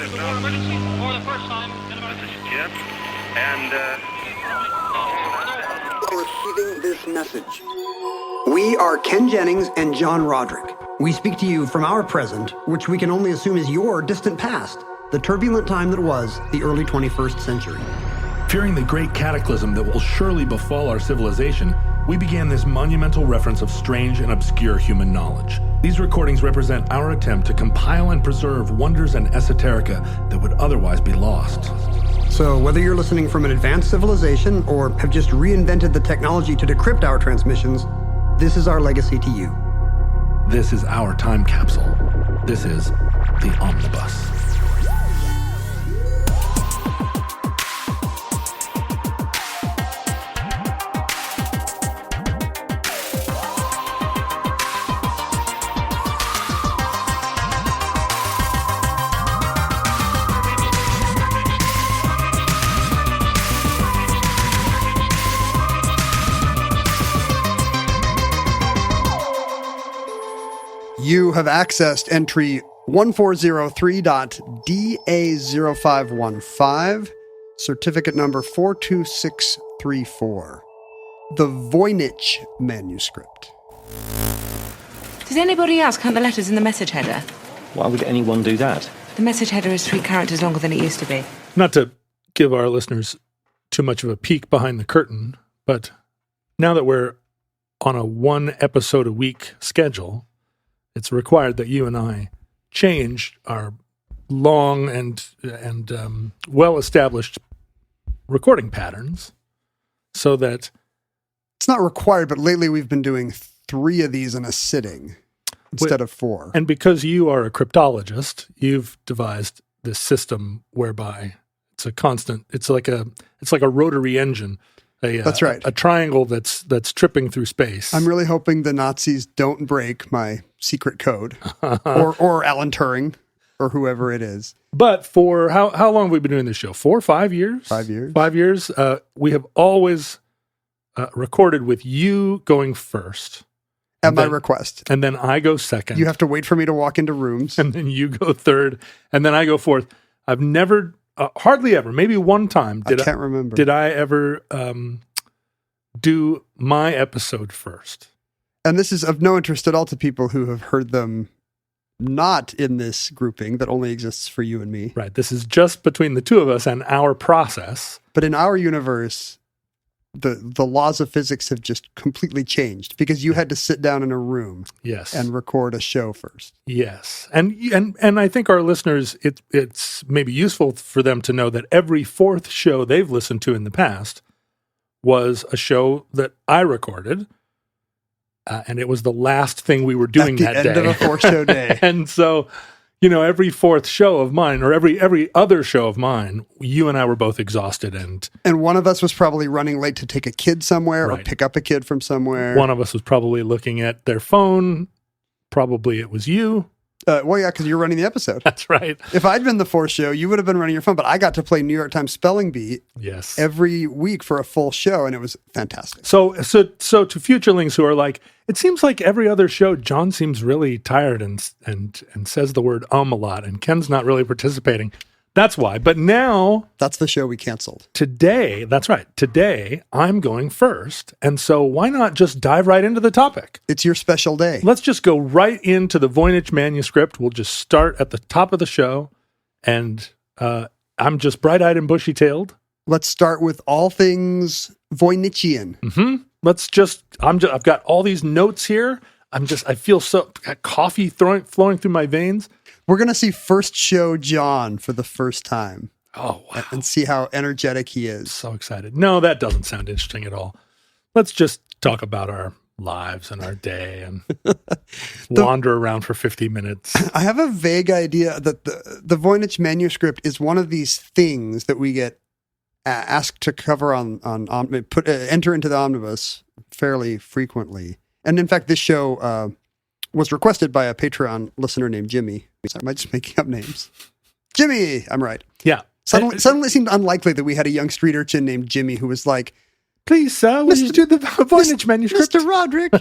emergency for the first time in about... This is Jim, and Receiving this message. We are Ken Jennings and John Roderick. We speak to you from our present, which we can only assume is your distant past, the turbulent time that was the early 21st century. Fearing the great cataclysm that will surely befall our civilization, we began this monumental reference of strange and obscure human knowledge. These recordings represent our attempt to compile and preserve wonders and esoterica that would otherwise be lost. So whether you're listening from an advanced civilization or have just reinvented the technology to decrypt our transmissions, this is our legacy to you. This is our time capsule. This is the Omnibus. You have accessed entry 1403.DA0515, certificate number 42634, the Voynich Manuscript. Does anybody else count the letters in the message header? Why would anyone do that? The message header is 3 characters longer than it used to be. Not to give our listeners too much of a peek behind the curtain, but now that we're on a 1 episode a week schedule, it's required that you and I change our long and well-established recording patterns so that... It's not required, but lately we've been doing 3 of these in a sitting instead of 4. And because you are a cryptologist, you've devised this system whereby it's a constant, it's like a rotary engine. That's right. A triangle that's tripping through space. I'm really hoping the Nazis don't break my secret code, or Alan Turing, or whoever it is. But for how long have we been doing this show? 4 or 5 years? 5 years. 5 years. We have always recorded with you going first. At my request. And then I go second. You have to wait for me to walk into rooms. And then you go third. And then I go fourth. I've never... hardly ever, maybe one time. I can't remember. Did I ever do my episode first? And this is of no interest at all to people who have heard them not in this grouping that only exists for you and me. Right. This is just between the two of us and our process. But in our universe, the laws of physics have just completely changed because you had to sit down in a room, yes, and record a show first. Yes. And I think our listeners, it's maybe useful for them to know that every 4th show they've listened to in the past was a show that I recorded, and it was the last thing we were doing that day. At the end of a 4-show day. And so, every 4th show of mine, or every other show of mine, you and I were both exhausted. And one of us was probably running late to take a kid somewhere, right, or pick up a kid from somewhere. One of us was probably looking at their phone. Probably it was you. Well, yeah, because you're running the episode. That's right. If I'd been the 4th show, you would have been running your phone, but I got to play New York Times Spelling Bee every week for a full show, and it was fantastic. So to futurelings who are like, it seems like every other show, John seems really tired and says the word a lot, and Ken's not really participating. That's why. But now... That's the show we canceled. Today, that's right. Today, I'm going first. And so why not just dive right into the topic? It's your special day. Let's just go right into the Voynich Manuscript. We'll just start at the top of the show. And I'm just bright-eyed and bushy-tailed. Let's start with all things Voynichian. Mm-hmm. I've got all these notes here. I feel got coffee flowing through my veins. We're going to see first show John for the first time. Oh, wow. And see how energetic he is. So excited. No, that doesn't sound interesting at all. Let's just talk about our lives and our day and wander around for 50 minutes. I have a vague idea that the Voynich Manuscript is one of these things that we get asked to cover enter into the omnibus fairly frequently. And in fact, this show was requested by a Patreon listener named Jimmy. Am I just making up names? Jimmy! I'm right. Yeah. Suddenly it seemed unlikely that we had a young street urchin named Jimmy who was like, please, sir, will you do the Voynich Manuscript? Mr. Roderick.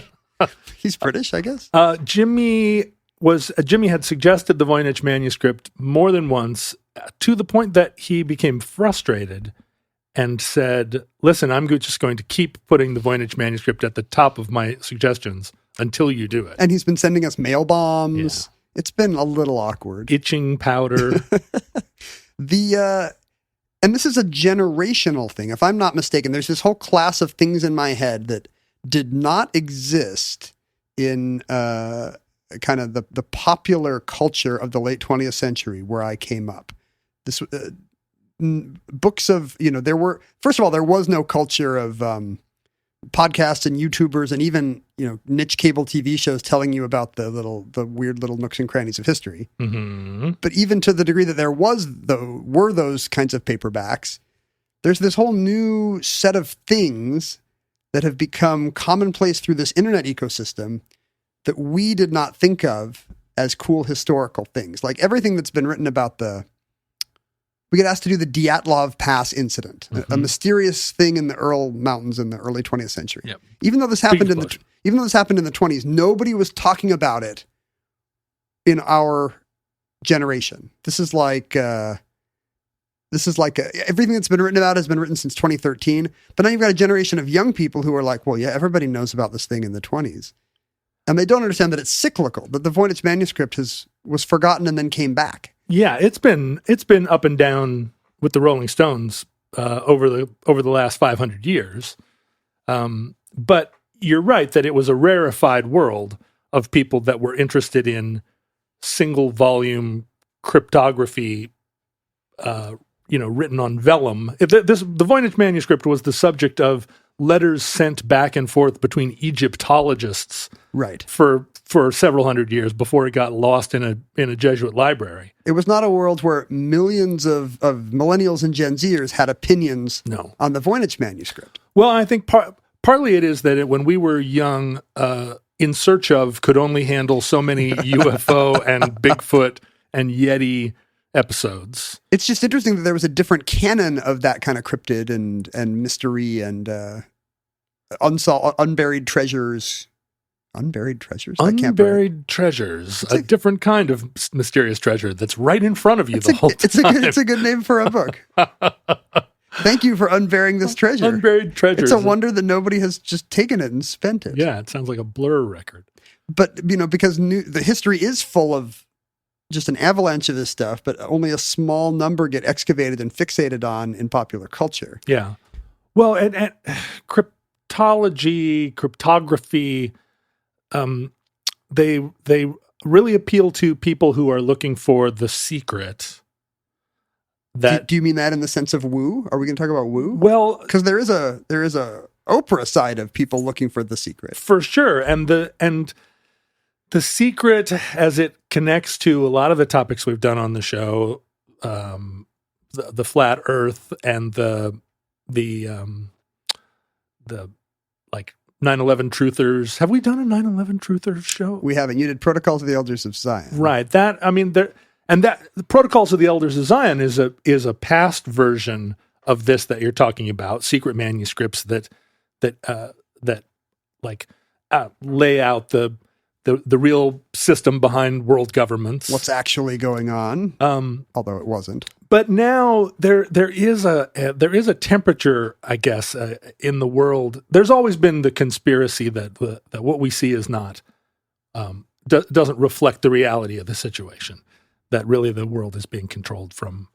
He's British, I guess. Jimmy had suggested the Voynich Manuscript more than once to the point that he became frustrated and said, listen, I'm just going to keep putting the Voynich manuscript at the top of my suggestions until you do it. And he's been sending us mail bombs. Yeah. It's been a little awkward. Itching powder. And this is a generational thing. If I'm not mistaken, there's this whole class of things in my head that did not exist in kind of the popular culture of the late 20th century where I came up. This books of, first of all, there was no culture of podcasts and YouTubers and even, niche cable TV shows telling you about the weird little nooks and crannies of history. Mm-hmm. But even to the degree that there were those kinds of paperbacks, there's this whole new set of things that have become commonplace through this internet ecosystem that we did not think of as cool historical things. Like everything that's been written about we get asked to do the Dyatlov Pass incident, a mysterious thing in the Ural Mountains in the early 20th century. Yep. Even though this happened in the 20s, nobody was talking about it in our generation. This is like everything that's been written about has been written since 2013. But now you've got a generation of young people who are like, well, yeah, everybody knows about this thing in the 20s. And they don't understand that it's cyclical, that the Voynich manuscript was forgotten and then came back. Yeah, it's been up and down with the Rolling Stones over the last 500 years. But you're right that it was a rarefied world of people that were interested in single volume cryptography, written on vellum. The Voynich manuscript was the subject of letters sent back and forth between Egyptologists, right, for several hundred years before it got lost in a Jesuit library. It was not a world where millions of millennials and Gen Zers had opinions on the Voynich manuscript. Well, I think partly it is that when we were young, In Search Of could only handle so many UFO and Bigfoot and Yeti episodes. It's just interesting that there was a different canon of that kind of cryptid and mystery and unburied treasures. Unburied treasures? Unburied treasures. A different kind of mysterious treasure that's right in front of you the whole time. It's a good name for a book. Thank you for unburying this treasure. Unburied treasures. It's a wonder that nobody has just taken it and spent it. Yeah, it sounds like a Blur record. But, because the history is full of just an avalanche of this stuff, but only a small number get excavated and fixated on in popular culture. Yeah. Well, and cryptography, they really appeal to people who are looking for the secret. That do you mean that in the sense of woo? Are we going to talk about woo? Well, because there is a Oprah side of people looking for the secret, for sure, and the secret as it connects to a lot of the topics we've done on the show, the flat Earth and the like 9/11 truthers. Have we done a 9/11 truthers show? We haven't. You did Protocols of the Elders of Zion, right? The Protocols of the Elders of Zion is a past version of this that you're talking about. Secret manuscripts that lay out the real system behind world governments. What's actually going on? Although it wasn't. But now there is a temperature, I guess, in the world. There's always been the conspiracy that what we see is not doesn't reflect the reality of the situation. That really the world is being controlled from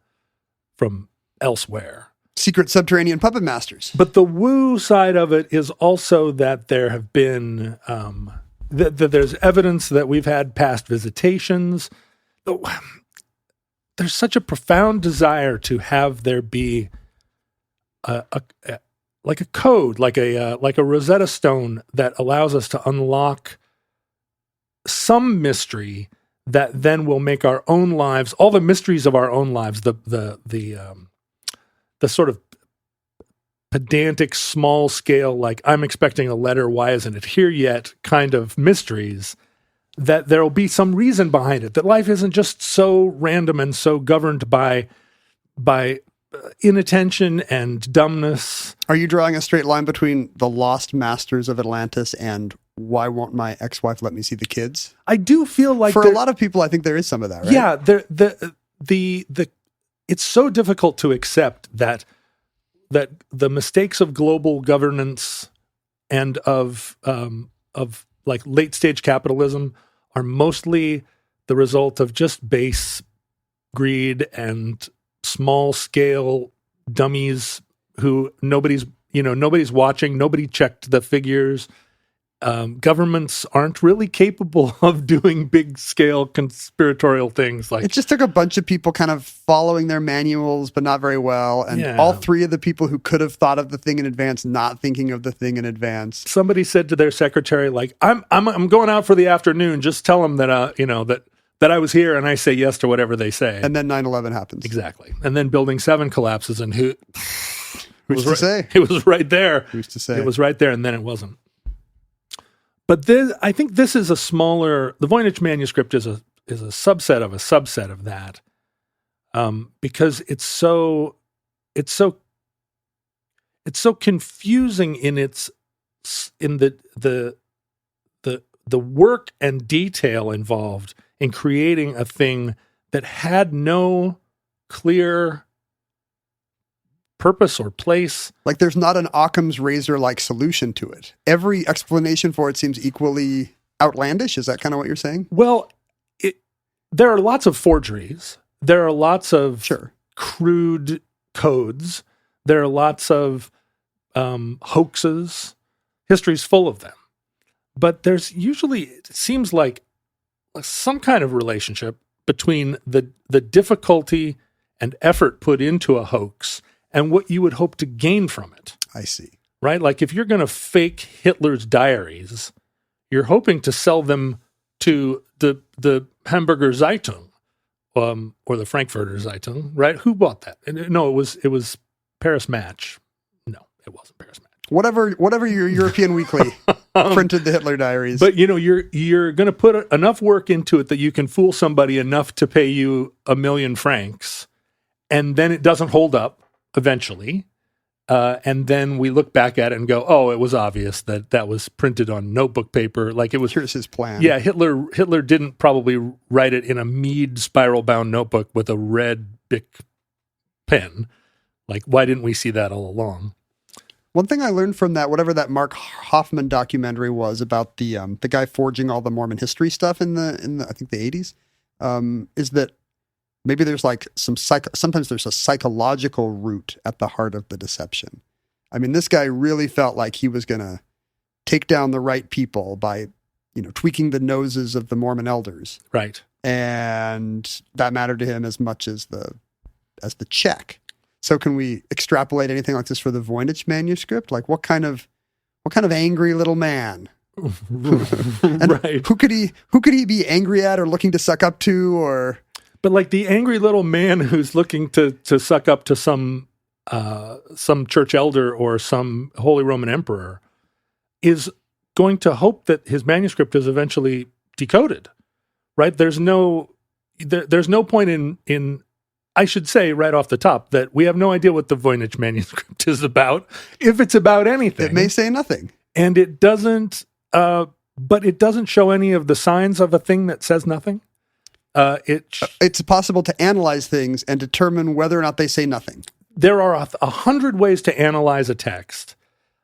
elsewhere. Secret subterranean puppet masters. But the woo side of it is also that there have been that there's evidence that we've had past visitations. There's such a profound desire to have there be a code, like a Rosetta Stone that allows us to unlock some mystery that then will make our own lives, all the mysteries of our own lives, the sort of pedantic, small scale, like I'm expecting a letter, why isn't it here yet kind of mysteries, that there will be some reason behind it, that life isn't just so random and so governed by inattention and dumbness. Are you drawing a straight line between the lost masters of Atlantis and why won't my ex-wife let me see the kids? I do feel like for a lot of people, I think there is some of that, right? Yeah, the it's so difficult to accept that the mistakes of global governance and of like late stage capitalism are mostly the result of just base greed and small scale dummies who nobody's watching. Nobody checked the figures. Governments aren't really capable of doing big scale conspiratorial things. Like, it just took a bunch of people kind of following their manuals, but not very well. And Yeah. all three of the people who could have thought of the thing in advance, not thinking of the thing in advance. somebody said to their secretary, like, I'm going out for the afternoon. Just tell them that that I was here, and I say yes to whatever they say. And then 9/11 happens. Exactly. And then Building 7 collapses, and who's to say? It was right there. Who's to say? It was right there, and then it wasn't. But I think this is a smaller. The Voynich manuscript is a subset of that, because it's so confusing in the work and detail involved in creating a thing that had no clear purpose or place. Like, there's not an Occam's razor-like solution to it. Every explanation for it seems equally outlandish. Is that kind of what you're saying? Well, there are lots of forgeries. There are lots of Sure. crude codes. There are lots of hoaxes. History's full of them. But there's usually, it seems like, some kind of relationship between the difficulty and effort put into a hoax and what you would hope to gain from it. I see. Right? Like, if you're going to fake Hitler's diaries, you're hoping to sell them to the Hamburger Zeitung, or the Frankfurter Zeitung, right? Who bought that? No, it was Paris Match. No, it wasn't Paris Match. Whatever your European Weekly printed the Hitler diaries. But you're going to put enough work into it that you can fool somebody enough to pay you 1 million francs, and then it doesn't hold up eventually. And then we look back at it and go, oh, it was obvious that was printed on notebook paper. Like, it was. Here's his plan. Yeah, Hitler didn't probably write it in a Mead spiral-bound notebook with a red Bic pen. Like, why didn't we see that all along? One thing I learned from that, whatever that Mark Hoffman documentary was about the guy forging all the Mormon history stuff in the I think the 80s, is that maybe there's like sometimes there's a psychological root at the heart of the deception. I mean, this guy really felt like he was going to take down the right people by, tweaking the noses of the Mormon elders. Right. And that mattered to him as much as the check. So can we extrapolate anything like this for the Voynich manuscript? Like, what kind of angry little man? And Right. Who could he be angry at or looking to suck up to, or? But like, the angry little man who's looking to suck up to some church elder or some Holy Roman Emperor is going to hope that his manuscript is eventually decoded, right? There's no point in I should say right off the top that we have no idea what the Voynich manuscript is about, if it's about anything. It may say nothing. And it doesn't, but it doesn't show any of the signs of a thing that says nothing. It's possible to analyze things and determine whether or not they say nothing. There are 100 ways to analyze a text,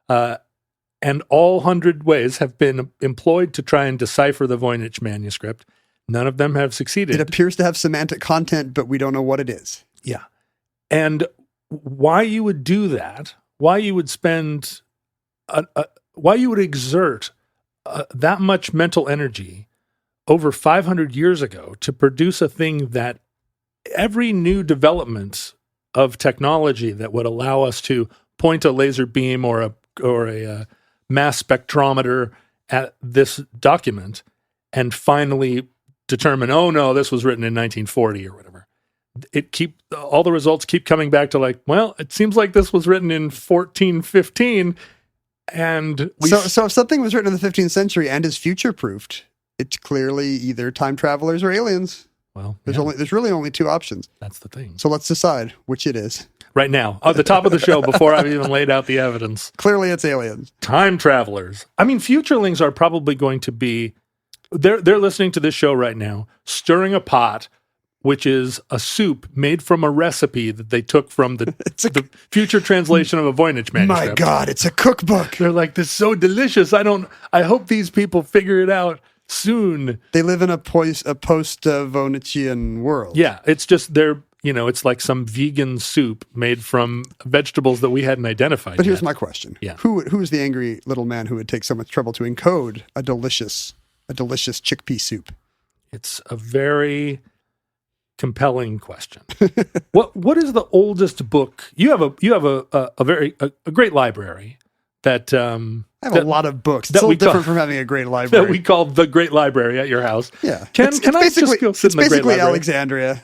and all 100 ways have been employed to try and decipher the Voynich manuscript. None of them have succeeded. It appears to have semantic content, but we don't know what it is. Yeah. And why you would do that, why you would spend, why you would exert that much mental energy over 500 years ago to produce a thing that every new development of technology that would allow us to point a laser beam or a mass spectrometer at this document and finally determine, oh no, this was written in 1940 or whatever. All the results keep coming back to like, well, it seems like this was written in 1415, and so if something was written in the 15th century and is future proofed, it's clearly either time travelers or aliens. Well, there's really only two options. That's the thing. So let's decide which it is. Right now, at the top of the show, before I've even laid out the evidence, clearly it's aliens. Time travelers. I mean, futurelings are probably going to be. They're listening to this show right now, stirring a pot which is a soup made from a recipe that they took from the future translation of a Voynich manuscript. My God, it's a cookbook. They're like, this is so delicious. I hope these people figure it out soon. They live in a post-Voynichian world. Yeah, it's just it's like some vegan soup made from vegetables that we hadn't identified But yet. here's my question. Yeah. Who is the angry little man who would take so much trouble to encode a delicious chickpea soup? It's a very compelling question. What is the oldest book? You have a great library that I have a lot of books. It's a little different from having a great library. that we call the Great Library at your house. Yeah. Can I just go sit in the Great basically Library? Alexandria.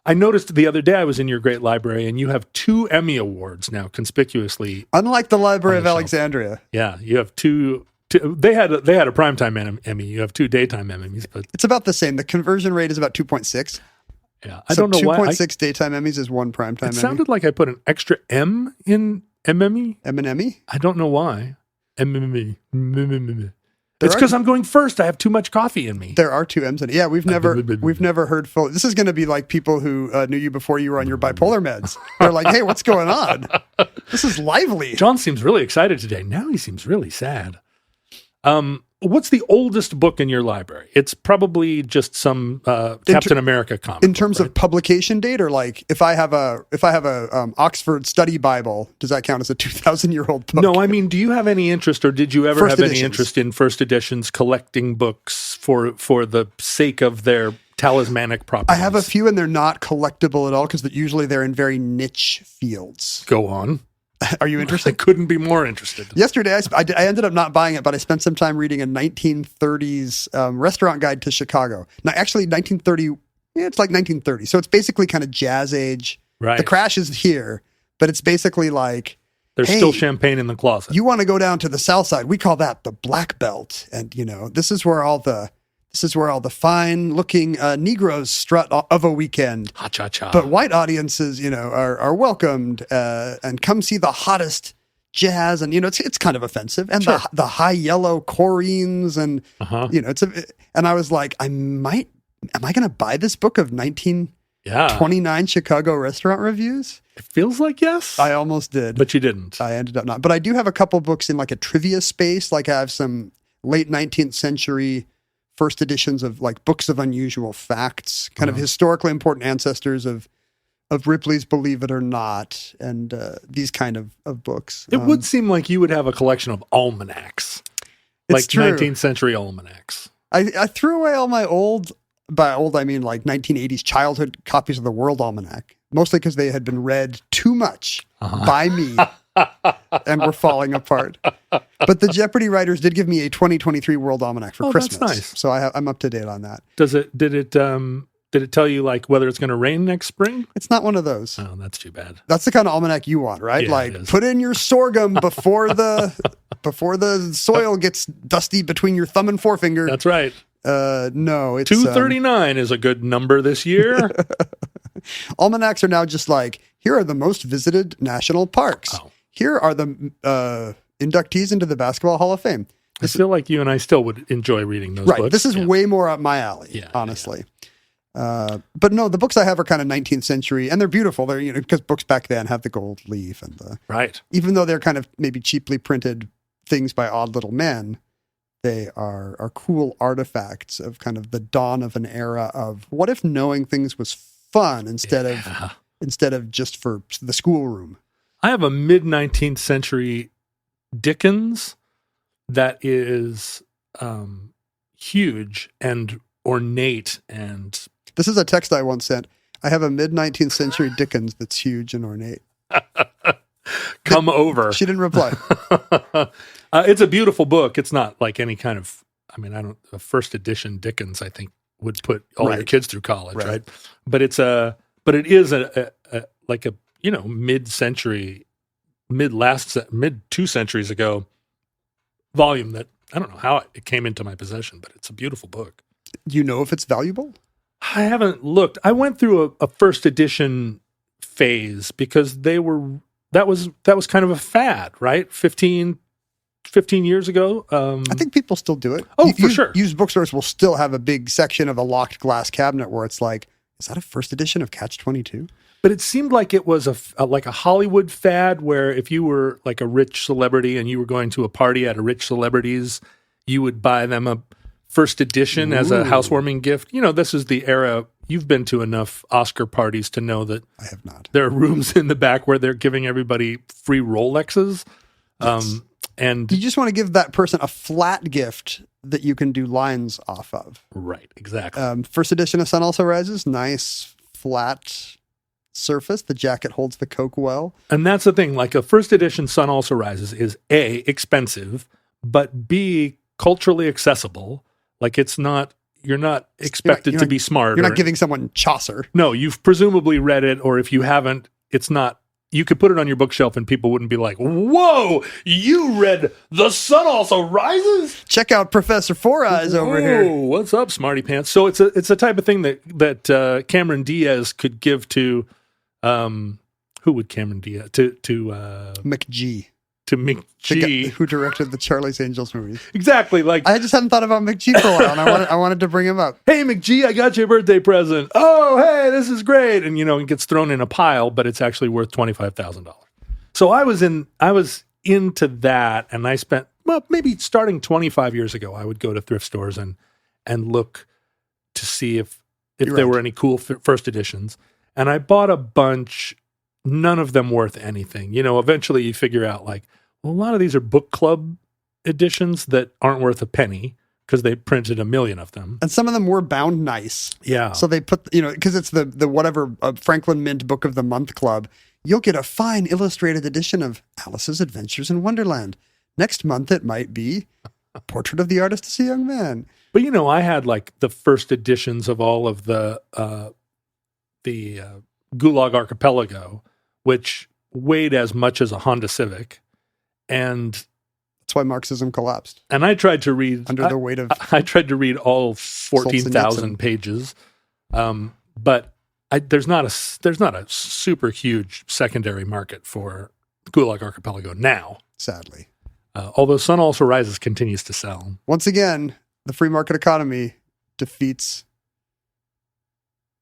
I noticed the other day I was in your Great Library and you have 2 Emmy Awards now conspicuously. Unlike the Library On of the shelf. Alexandria. Yeah, you have two. They had a primetime Emmy. You have 2 daytime Emmys, but It's about the same. The conversion rate is about 2.6. yeah, I don't know why. 2.6 daytime Emmys is 1 primetime Emmy. It sounded like I put an extra M in MME. M&M-y? I don't know why. MME. There It's are- because I'm going first. I have too much coffee in me. There are 2 M's in it. Yeah, we've never heard full. This is going to be like people who knew you before you were on your bipolar meds. They're like, hey, what's going on? This is lively. John seems really excited today. Now he seems really sad. What's the oldest book in your library? It's probably just some Captain America comic. In terms of publication date, or like if I have a Oxford Study Bible, does that count as a 2,000-year-old book? No, I mean, do you have any interest, or did you ever First have any editions. interest in first editions collecting books for the sake of their talismanic properties? I have a few, and they're not collectible at all because usually they're in very niche fields. Go on. Are you I interested? couldn't be more interested. Yesterday, I ended up not buying it, but I spent some time reading a 1930s restaurant guide to Chicago. Now, actually, 1930, it's like 1930. So it's basically kind of jazz age. Right. The crash is here, but it's basically like, There's hey, still champagne in the closet. you want to go down to the South Side. We call that the Black Belt. And, this is where all the fine-looking Negroes strut of a weekend. Ha-cha-cha. But white audiences, are welcomed and come see the hottest jazz. And, it's kind of offensive. And Sure. the high yellow chorines and, Uh-huh. and I was like, am I going to buy this book of 1929 Yeah. Chicago restaurant reviews? It feels like yes. I almost did. But you didn't. I ended up not. But I do have a couple books in like a trivia space. Like I have some late 19th century first editions of like books of unusual facts, kind of historically important ancestors of Ripley's Believe It or Not, and these kind of books. It would seem like you would have a collection of almanacs, like true. 19th century almanacs. I threw away all my by old I mean like 1980s childhood copies of the World Almanac, mostly because they had been read too much by me and were falling apart. But the Jeopardy writers did give me a 2023 World Almanac for Christmas. That's nice. So I'm up to date on that. Did it tell you like whether it's going to rain next spring? It's not one of those. Oh, that's too bad. That's the kind of almanac you want, right? Yeah, like it is. put in your sorghum before the soil gets dusty between your thumb and forefinger. That's right. No, it's 239 is a good number this year. almanacs are now just like, here are the most visited national parks. Oh. Here are the inductees into the Basketball Hall of Fame. I feel like you and I still would enjoy reading those Right. books. This is Yeah. way more up my alley, Yeah, honestly. But no, the books I have are kind of 19th century, and they're beautiful. They're, because books back then have the gold leaf and right. even though they're kind of maybe cheaply printed things by odd little men, they are cool artifacts of kind of the dawn of an era of what if knowing things was fun instead of just for the schoolroom. I have a mid 19th century Dickens that is huge and ornate and This is a text I once sent. I have a mid 19th century Dickens that's huge and ornate. come over. She didn't reply. It's a beautiful book. It's not like any kind of, a first edition Dickens, I think, would put all your Right. kids through college, Right. right? But it is like a mid-century, mid 2 centuries ago volume that I don't know how it came into my possession, but it's a beautiful book. Do you know if it's valuable? I haven't looked. I went through a first edition phase because that was kind of a fad, right? 15 years ago. I think people still do it. Oh, for sure. Used bookstores will still have a big section of a locked glass cabinet where it's like Is that a first edition of Catch-22? But it seemed like it was like a Hollywood fad where if you were like a rich celebrity and you were going to a party at a rich celebrity's, you would buy them a first edition as a housewarming gift. You know, this is the era. You've been to enough Oscar parties to know that I have not. there are rooms in the back where they're giving everybody free Rolexes. Yes. And You just want to give that person a flat gift that you can do lines off of. right, exactly. First edition of Sun Also Rises, nice flat surface. The jacket holds the Coke well. And that's the thing, like a first edition Sun Also Rises is A, expensive, but B, culturally accessible. Like it's not, you're not expected you're to not- be smart. You're not giving someone Chaucer. No, you've presumably read it, or if you haven't, it's not, you could put it on your bookshelf and people wouldn't be like, whoa, you read The Sun Also Rises? Check out Professor Four Eyes over Whoa, here. what's up, smarty pants? So it's a type of thing that Cameron Diaz could give to, who would Cameron Diaz, to McG. to The McG. guy who directed the Charlie's Angels movies. Exactly, like, I just hadn't thought about McG for a while, and I wanted to bring him up. hey, McG, I got you a birthday present. Oh, hey, this is great. And, it gets thrown in a pile, but it's actually worth $25,000. So I was into that, and I spent, well, maybe starting 25 years ago, I would go to thrift stores and look to see if there were any cool first editions. And I bought a bunch, none of them worth anything. Eventually you figure out, like, well, a lot of these are book club editions that aren't worth a penny because they printed 1 million of them. And some of them were bound nice. Yeah. So they put, because it's the whatever Franklin Mint Book of the Month Club, you'll get a fine illustrated edition of Alice's Adventures in Wonderland. Next month, it might be Portrait of the Artist as a Young Man. But, I had like the first editions of all of the Gulag Archipelago, which weighed as much as a Honda Civic. And That's why Marxism collapsed. I tried to read Under the weight of I tried to read all 14,000 Solzhenitsyn. pages, but there's not a super huge secondary market for Gulag Archipelago now. sadly. Although Sun Also Rises continues to sell. Once again, the free market economy defeats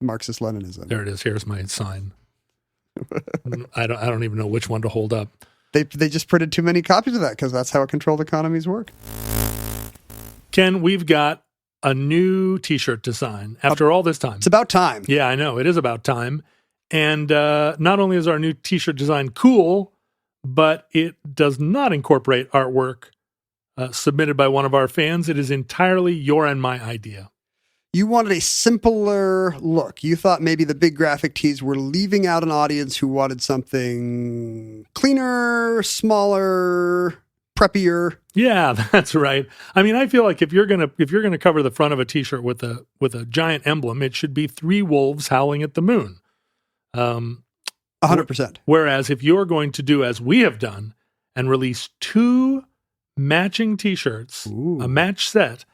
Marxist-Leninism. There it is. Here's my sign. I don't even know which one to hold up. They just printed too many copies of that because that's how controlled economies work. Ken, we've got a new T-shirt design after all this time. It's about time. Yeah, I know. It is about time. And not only is our new T-shirt design cool, but it does not incorporate artwork submitted by one of our fans. It is entirely your and my idea. You wanted a simpler look. You thought maybe the big graphic tees were leaving out an audience who wanted something cleaner, smaller, preppier. Yeah, that's right. I mean, I feel like if you're gonna cover the front of a T-shirt with a giant emblem, it should be 3 wolves howling at the moon. 100%. Whereas if you're going to do as we have done and release 2 matching T-shirts, Ooh. a match set,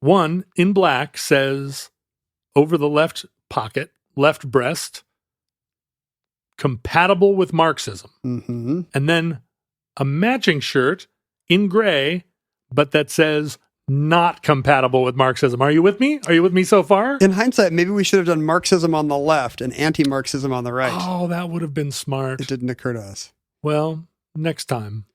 one in black says over the left pocket, left breast, compatible with Marxism. Mm-hmm. And then a matching shirt in gray, but that says not compatible with Marxism. Are you with me? Are you with me so far? In hindsight, maybe we should have done Marxism on the left and anti-Marxism on the right. Oh, that would have been smart. It didn't occur to us. Well, next time.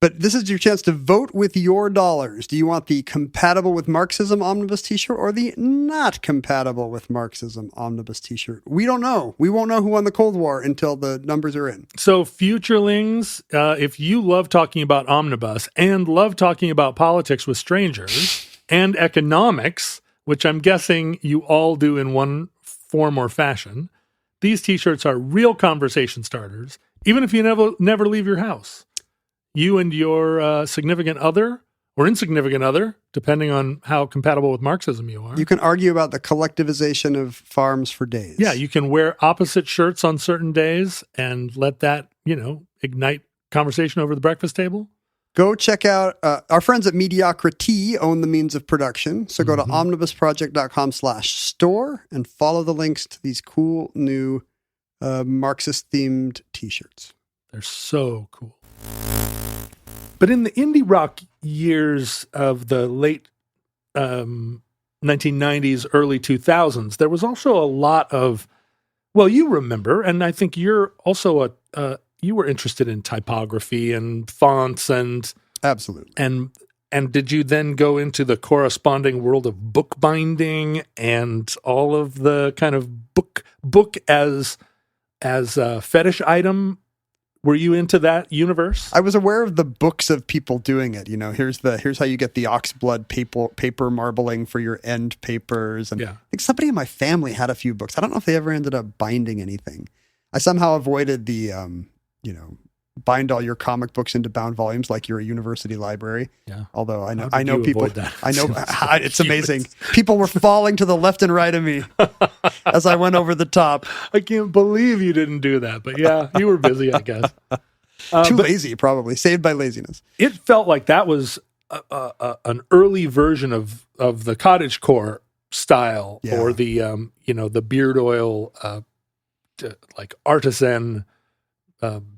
But this is your chance to vote with your dollars. Do you want the compatible with Marxism omnibus t-shirt or the not compatible with Marxism omnibus t-shirt? We don't know. We won't know who won the Cold War until the numbers are in. So, futurelings, if you love talking about omnibus and love talking about politics with strangers and economics, which I'm guessing you all do in one form or fashion, these t-shirts are real conversation starters, even if you never leave your house. You and your significant other or insignificant other, depending on how compatible with Marxism you are. You can argue about the collectivization of farms for days. Yeah, you can wear opposite shirts on certain days and let that, ignite conversation over the breakfast table. Go check out our friends at Mediocrity own the means of production. So go to omnibusproject.com/store and follow the links to these cool new Marxist-themed t-shirts. They're so cool. But in the indie rock years of the late 1990s, early 2000s, there was also a lot of, well, you remember, and I think you're also you were interested in typography and fonts and Absolutely. and did you then go into the corresponding world of bookbinding and all of the kind of book as a fetish item? Were you into that universe? I was aware of the books of people doing it. Here's how you get the oxblood paper marbling for your end papers. And I think somebody in my family had a few books. I don't know if they ever ended up binding anything. I somehow avoided the, bind all your comic books into bound volumes like you're a university library. Yeah. Although I know people. I know it's amazing. People were falling to the left and right of me as I went over the top. I can't believe you didn't do that, but yeah, you were busy, I guess. Too lazy, probably saved by laziness. It felt like that was an early version of the cottagecore style, or the the beard oil, like artisan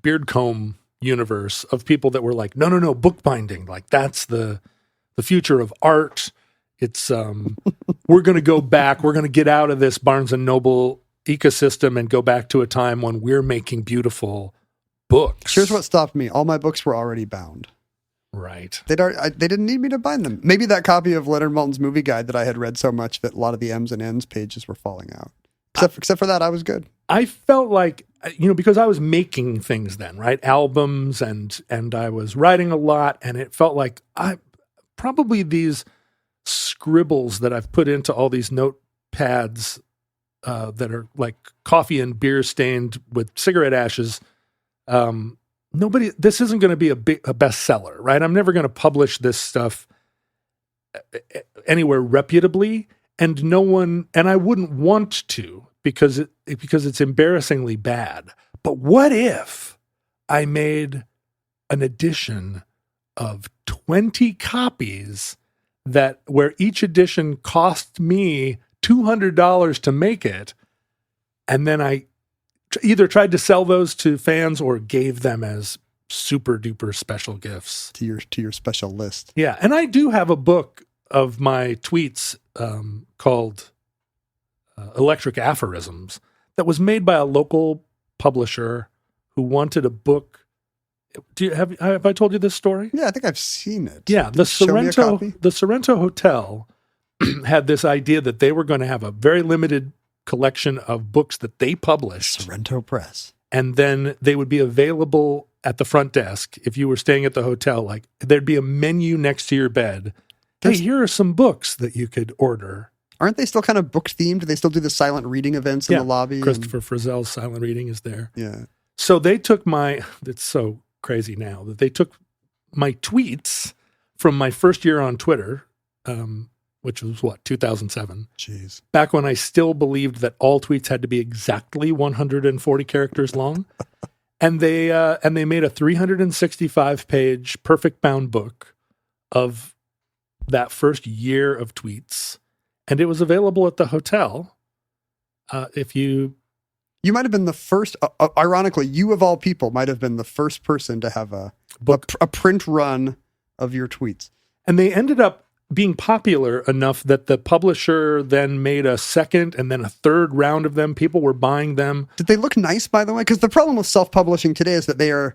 beard comb universe of people that were like, no, bookbinding, like that's the future of art. It's we're going to go back. We're going to get out of this Barnes and Noble ecosystem and go back to a time when we're making beautiful books. Here's what stopped me. All my books were already bound. Right. They didn't need me to bind them. Maybe that copy of Leonard Maltin's movie guide that I had read so much that a lot of the M's and N's pages were falling out. Except for that, I was good. I felt like, because I was making things then, right? Albums and I was writing a lot, and it felt like probably these scribbles that I've put into all these notepads that are like coffee and beer stained with cigarette ashes. This isn't going to be a bestseller, right? I'm never going to publish this stuff anywhere reputably, and I wouldn't want to because it's embarrassingly bad. But what if I made an edition of 20 copies where each edition cost me $200 to make it, and then I either tried to sell those to fans or gave them as super duper special gifts to your special list. Yeah, and I do have a book of my tweets called Electric Aphorisms that was made by a local publisher who wanted a book. Have I told you this story? Yeah, I think I've seen it. Yeah, the Sorrento Hotel had this idea that they were going to have a very limited collection of books that they published. Sorrento Press. And then they would be available at the front desk if you were staying at the hotel. Like there'd be a menu next to your bed. Hey, here are some books that you could order. Aren't they still kind of book themed? Do they still do the silent reading events in the lobby? Christopher Frizzell's silent reading is there. Yeah. So they took it's so crazy now that they took my tweets from my first year on Twitter, which was 2007. Jeez. Back when I still believed that all tweets had to be exactly 140 characters long. And they made a 365-page perfect bound book of that first year of tweets. And it was available at the hotel. You might have been the first, ironically, you of all people might have been the first person to have a print run of your tweets. And they ended up being popular enough that the publisher then made a second and then a third round of them. People were buying them. Did they look nice, by the way? Because the problem with self-publishing today is that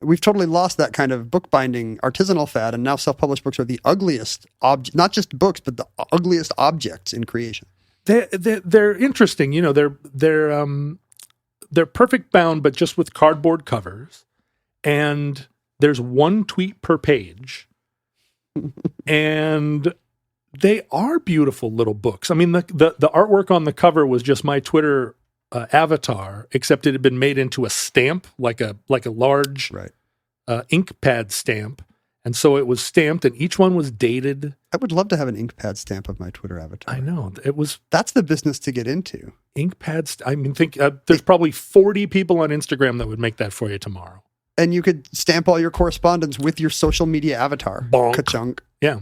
we've totally lost that kind of bookbinding artisanal fad, and now self-published books are the ugliest not just books, but the ugliest objects in creation. They're interesting. They're perfect bound, but just with cardboard covers, and there's one tweet per page. And they are beautiful little books. I mean, the artwork on the cover was just my Twitter avatar, except it had been made into a stamp, like a large ink pad stamp. And so it was stamped, and each one was dated. I would love to have an ink pad stamp of my Twitter avatar. I know. That's the business to get into. Ink pads. I mean, there's probably 40 people on Instagram that would make that for you tomorrow. And you could stamp all your correspondence with your social media avatar. Bonk. Ka-chunk. Yeah.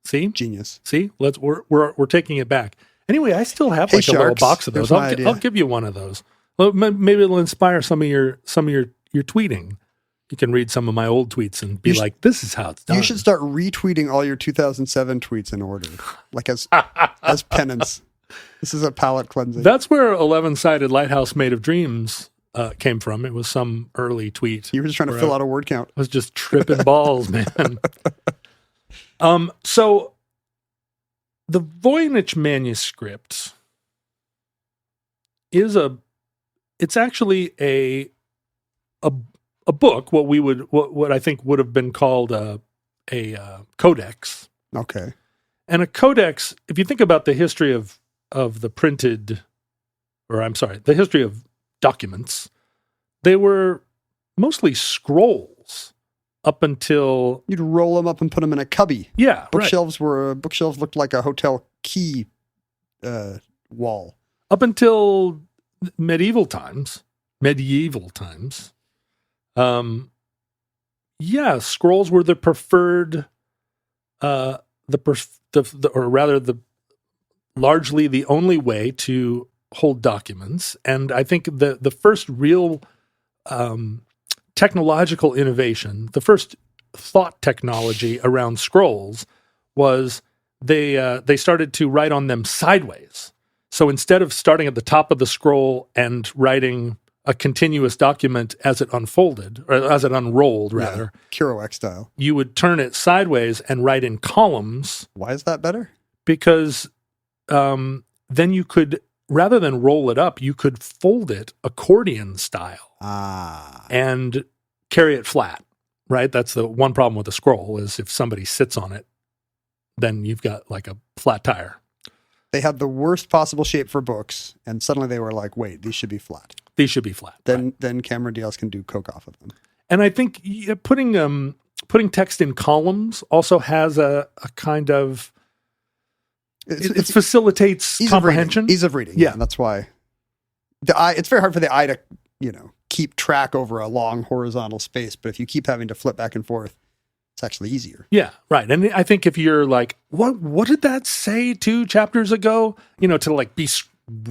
See? Genius. See? We're taking it back. Anyway, I still have a little box of those. I'll give you one of those. Well, maybe it'll inspire some of your tweeting. You can read some of my old tweets and be like, this is how it's done. You should start retweeting all your 2007 tweets in order, like as penance. This is a palate cleansing. That's where 11-sided Lighthouse Made of Dreams came from. It was some early tweet. You were just trying to fill out a word count. I was just tripping balls, man. So the Voynich manuscript it's actually a book, what I think would have been called a codex. Okay. And a codex, if you think about the history of the the history of documents, they were mostly scrolls up until... You'd roll them up and put them in a cubby. Yeah, Bookshelves looked like a hotel key wall. Up until medieval times. Scrolls were the preferred, largely the only way to hold documents. And I think the first real technological innovation, the first thought technology around scrolls was they started to write on them sideways. So instead of starting at the top of the scroll and writing a continuous document as it unfolded, or as it unrolled, rather. Kerouac style. You would turn it sideways and write in columns. Why is that better? Because then you could, rather than roll it up, you could fold it accordion style and carry it flat, right? That's the one problem with a scroll is if somebody sits on it, then you've got like a flat tire. They had the worst possible shape for books, and suddenly they were like, wait, these should be flat. These should be flat. Then Cameron Diaz can do coke off of them. And I think putting text in columns also has a kind of... It facilitates comprehension. Ease of reading. Yeah, that's why. It's very hard for the eye to, keep track over a long horizontal space, but if you keep having to flip back and forth, it's actually easier. Yeah, right. And I think if you're like, what did that say 2 chapters ago? To like be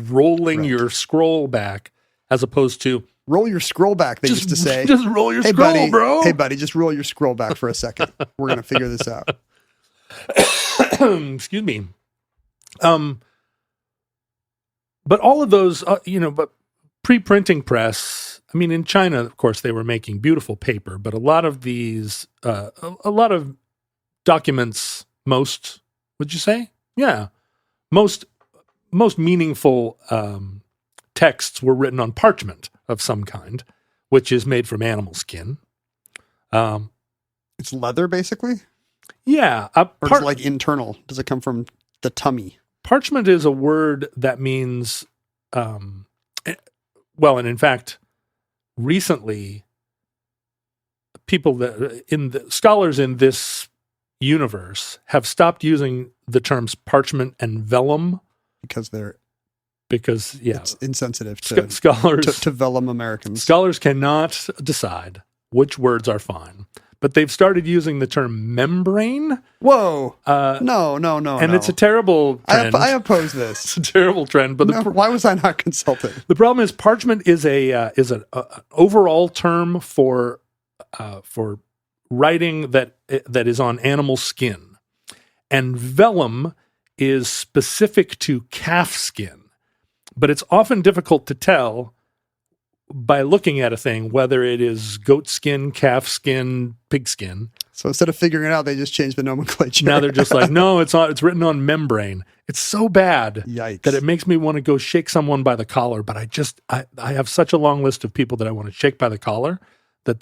rolling your scroll back as opposed to... Roll your scroll back, they used to say. Just roll your scroll, buddy, bro. Hey, buddy, just roll your scroll back for a second. We're going to figure this out. Excuse me. But all of those, but pre-printing press... I mean, in China, of course, they were making beautiful paper, but a lot of these, a lot of documents, would you say? Yeah. Most meaningful texts were written on parchment of some kind, which is made from animal skin. It's leather, basically? Yeah. Or is it like internal? Does it come from the tummy? Parchment is a word that means, and in fact... Recently, scholars in this universe have stopped using the terms parchment and vellum because it's insensitive to scholars to vellum Americans. Scholars cannot decide which words are fine, but they've started using the term membrane. Whoa! No. And it's a terrible trend. I oppose this. It's a terrible trend. But why was I not consulted? The problem is parchment is an overall term for writing that is on animal skin, and vellum is specific to calf skin. But it's often difficult to tell by looking at a thing whether it is goat skin, calf skin, pig skin. So instead of figuring it out, they just changed the nomenclature. Now they're just like, no, it's written on membrane. It's so bad that it makes me want to go shake someone by the collar. But I have such a long list of people that I want to shake by the collar that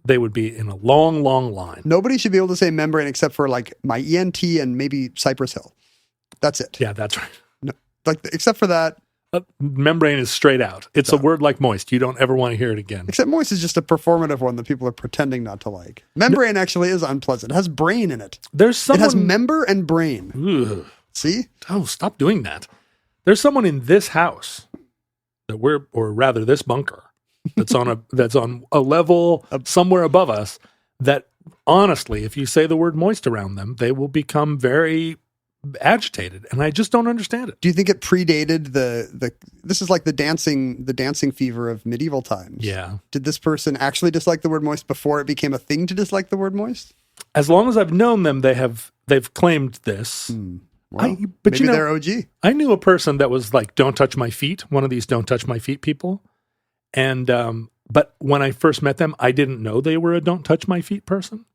they would be in a long, long line. Nobody should be able to say membrane except for like my ENT and maybe Cypress Hill. That's it. Yeah, that's right. No, except for that. Membrane is straight out. It's a word like moist. You don't ever want to hear it again. Except moist is just a performative one that people are pretending not to like. Membrane actually is unpleasant. It has brain in it. It has member and brain. Ugh. See? Oh, stop doing that. There's someone in this house this bunker that's on a level somewhere above us that honestly, if you say the word moist around them, they will become very agitated, and I just don't understand it. Do you think it predated the this is like the dancing fever of medieval times? Yeah. Did this person actually dislike the word moist before it became a thing to dislike the word moist? As long as I've known them, they've claimed this. Well, but maybe they're OG. I knew a person that was like, "Don't touch my feet," one of these "Don't touch my feet" people. And but when I first met them, I didn't know they were a "Don't touch my feet" person.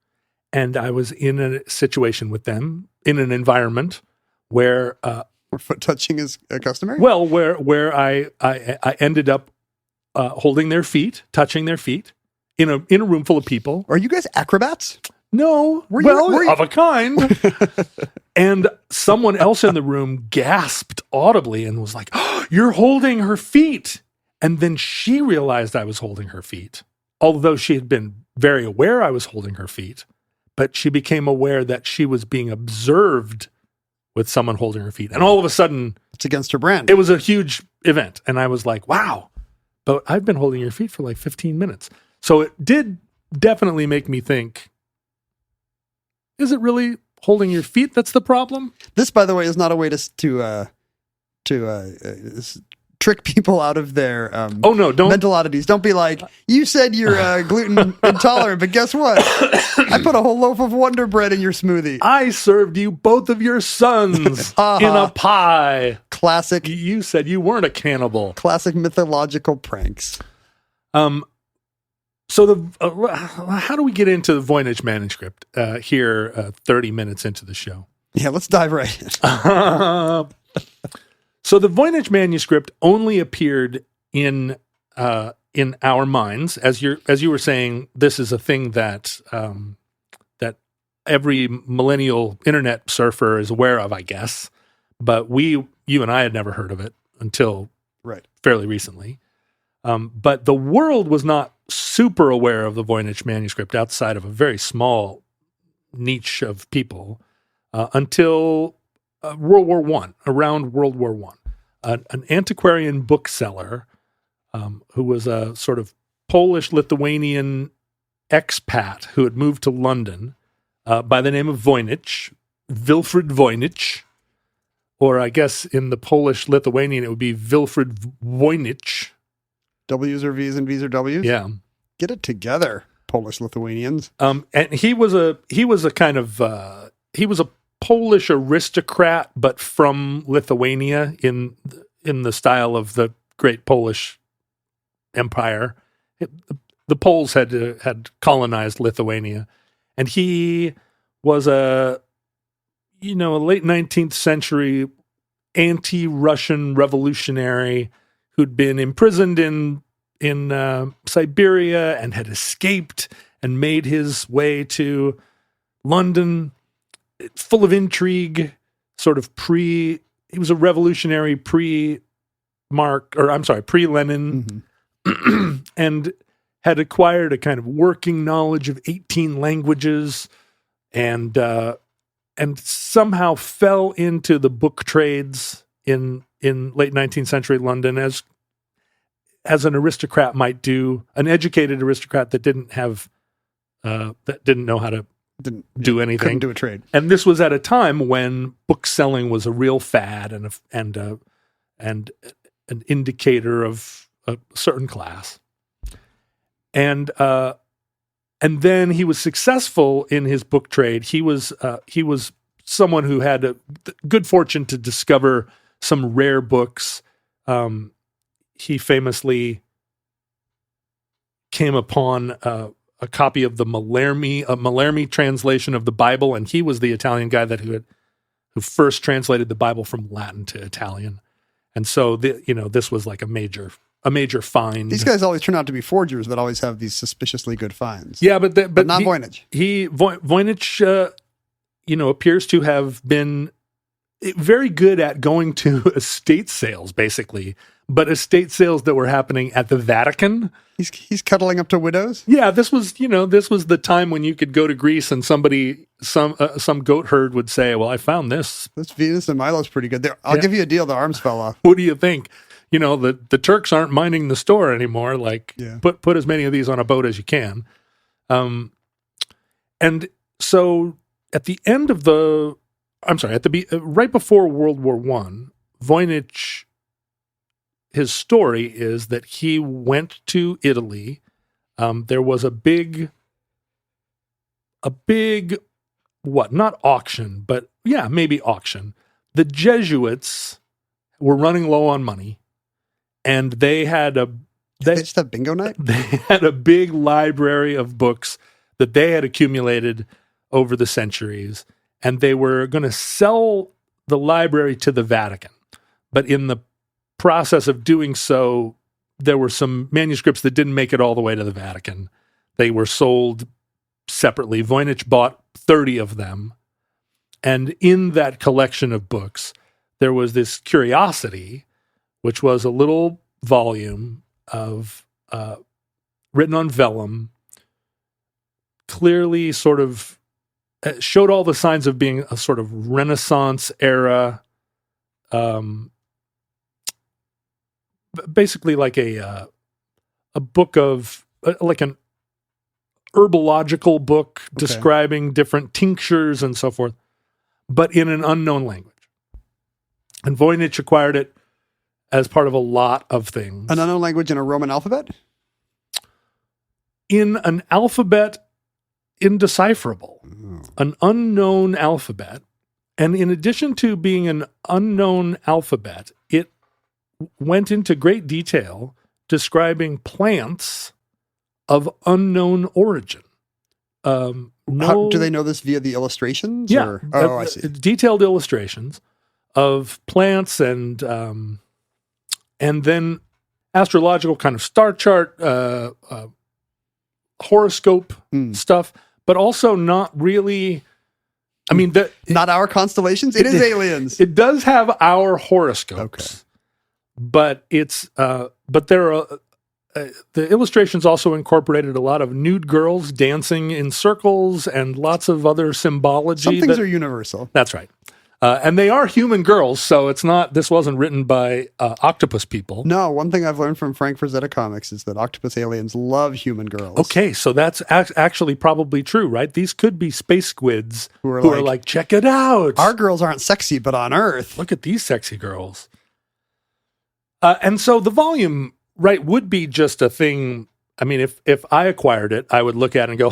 And I was in a situation with them in an environment where Where foot touching is customary? well, where I ended up holding their feet, touching their feet in a room full of people. Are you guys acrobats? No, Were you- of a kind. And someone else in the room gasped audibly and was like, "Oh, you're holding her feet." And then she realized I was holding her feet, although she had been very aware I was holding her feet. But she became aware that she was being observed with someone holding her feet. And all of a sudden, It's against her brand. it was a huge event. And I was like, wow, but I've been holding your feet for like 15 minutes. So it did definitely make me think, is it really holding your feet that's the problem? This, by the way, is not a way to trick people out of their Oh, no, don't. mental oddities. Don't be like, you said you're gluten intolerant, but guess what? I put a whole loaf of Wonder Bread in your smoothie. I served you both of your sons in a pie. Classic You said you weren't a cannibal. mythological pranks. So how do we get into the Voynich manuscript here 30 minutes into the show? Yeah, let's dive right in. So the Voynich manuscript only appeared in our minds, as you were saying. This is a thing that that every millennial internet surfer is aware of, I guess. But you and I had never heard of it until Right. fairly recently. But the world was not super aware of the Voynich manuscript outside of a very small niche of people until World War I, around World War I. An antiquarian bookseller who was a sort of Polish-Lithuanian expat who had moved to London by the name of Voynich, Wilfrid Voynich, or I guess in the Polish-Lithuanian it would be Wilfrid Voynich. W's or V's and V's or W's? Yeah. Get it together, Polish Lithuanians. And he was a kind of he was a Polish aristocrat, but from Lithuania in the style of the Great Polish Empire. The Poles had colonized Lithuania, and he was a late 19th century anti-Russian revolutionary who'd been imprisoned in Siberia and had escaped and made his way to London, full of intrigue, sort of he was a revolutionary pre-Lenin, and had acquired a kind of working knowledge of 18 languages, and somehow fell into the book trades in late 19th century London as an aristocrat might do, an educated aristocrat that didn't know how to do anything, Couldn't do a trade. And this was at a time when book selling was a real fad and an indicator of a certain class. And then he was successful in his book trade. He was someone who had a good fortune to discover some rare books. He famously came upon a copy of the Mallarmé translation of the Bible, and he was the Italian guy who first translated the Bible from Latin to Italian. And so this was like a major find. These guys always turn out to be forgers that always have these suspiciously good finds. Yeah, but not Voynich. Voynich, appears to have been very good at going to estate sales, basically, but estate sales that were happening at the Vatican. He's cuddling up to widows. Yeah, this was the time when you could go to Greece and some goat herd would say, "Well, I found this. This Venus and Milo's pretty good. I'll give you a deal. The arms fell off. What do you think?" The Turks aren't minding the store anymore. Like, put as many of these on a boat as you can. And so at the end of I'm sorry, right before World War I, Voynich, his story is that he went to Italy. There was a big, not auction, but yeah, maybe auction. The Jesuits were running low on money, and they just have bingo night? They had a big library of books that they had accumulated over the centuries, and they were going to sell the library to the Vatican. But in the process of doing so, there were some manuscripts that didn't make it all the way to the Vatican. They were sold separately. Voynich bought 30 of them. And in that collection of books, there was this curiosity, which was a little volume of written on vellum, clearly sort of showed all the signs of being a sort of Renaissance era, basically like a book of like an herbological book describing different tinctures and so forth, but in an unknown language. And Voynich acquired it as part of a lot of things. An unknown language in a Roman alphabet? In an alphabet indecipherable, an unknown alphabet. And in addition to being an unknown alphabet, it went into great detail describing plants of unknown origin. How, do they know this via the illustrations? Yeah. Or? Oh, I see. Detailed illustrations of plants and then astrological kind of star chart, horoscope stuff, but also not really. I mean, not our constellations. It is aliens. It does have our horoscopes, but it's but there are the illustrations also incorporated a lot of nude girls dancing in circles and lots of other symbology. Some things are universal. That's right. And they are human girls, so it's not. This wasn't written by octopus people. No, one thing I've learned from Frank Frazetta Comics is that octopus aliens love human girls. Okay, so that's actually probably true, right? These could be space squids who are like, check it out. Our girls aren't sexy, but on Earth, look at these sexy girls. And so the volume, right, would be just a thing. I mean, if I acquired it, I would look at it and go,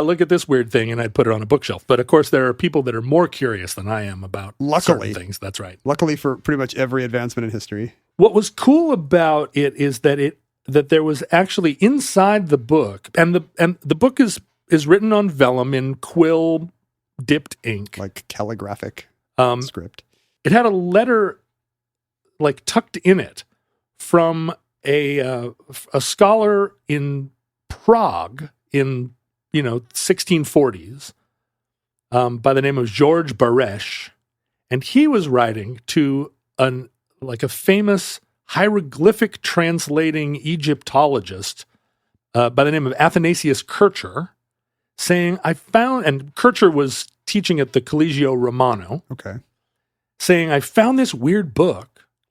look at this weird thing, and I'd put it on a bookshelf. But of course, there are people that are more curious than I am about certain things. That's right. Luckily for pretty much every advancement in history. What was cool about it is that there was actually inside the book, and the book is written on vellum in quill dipped ink, like calligraphic script. It had a letter like tucked in it from a scholar in Prague in 1640s by the name of George Baresh, and he was writing to a famous hieroglyphic translating Egyptologist by the name of Athanasius Kircher, saying, and Kircher was teaching at the Collegio Romano. Okay. Saying, I found this weird book.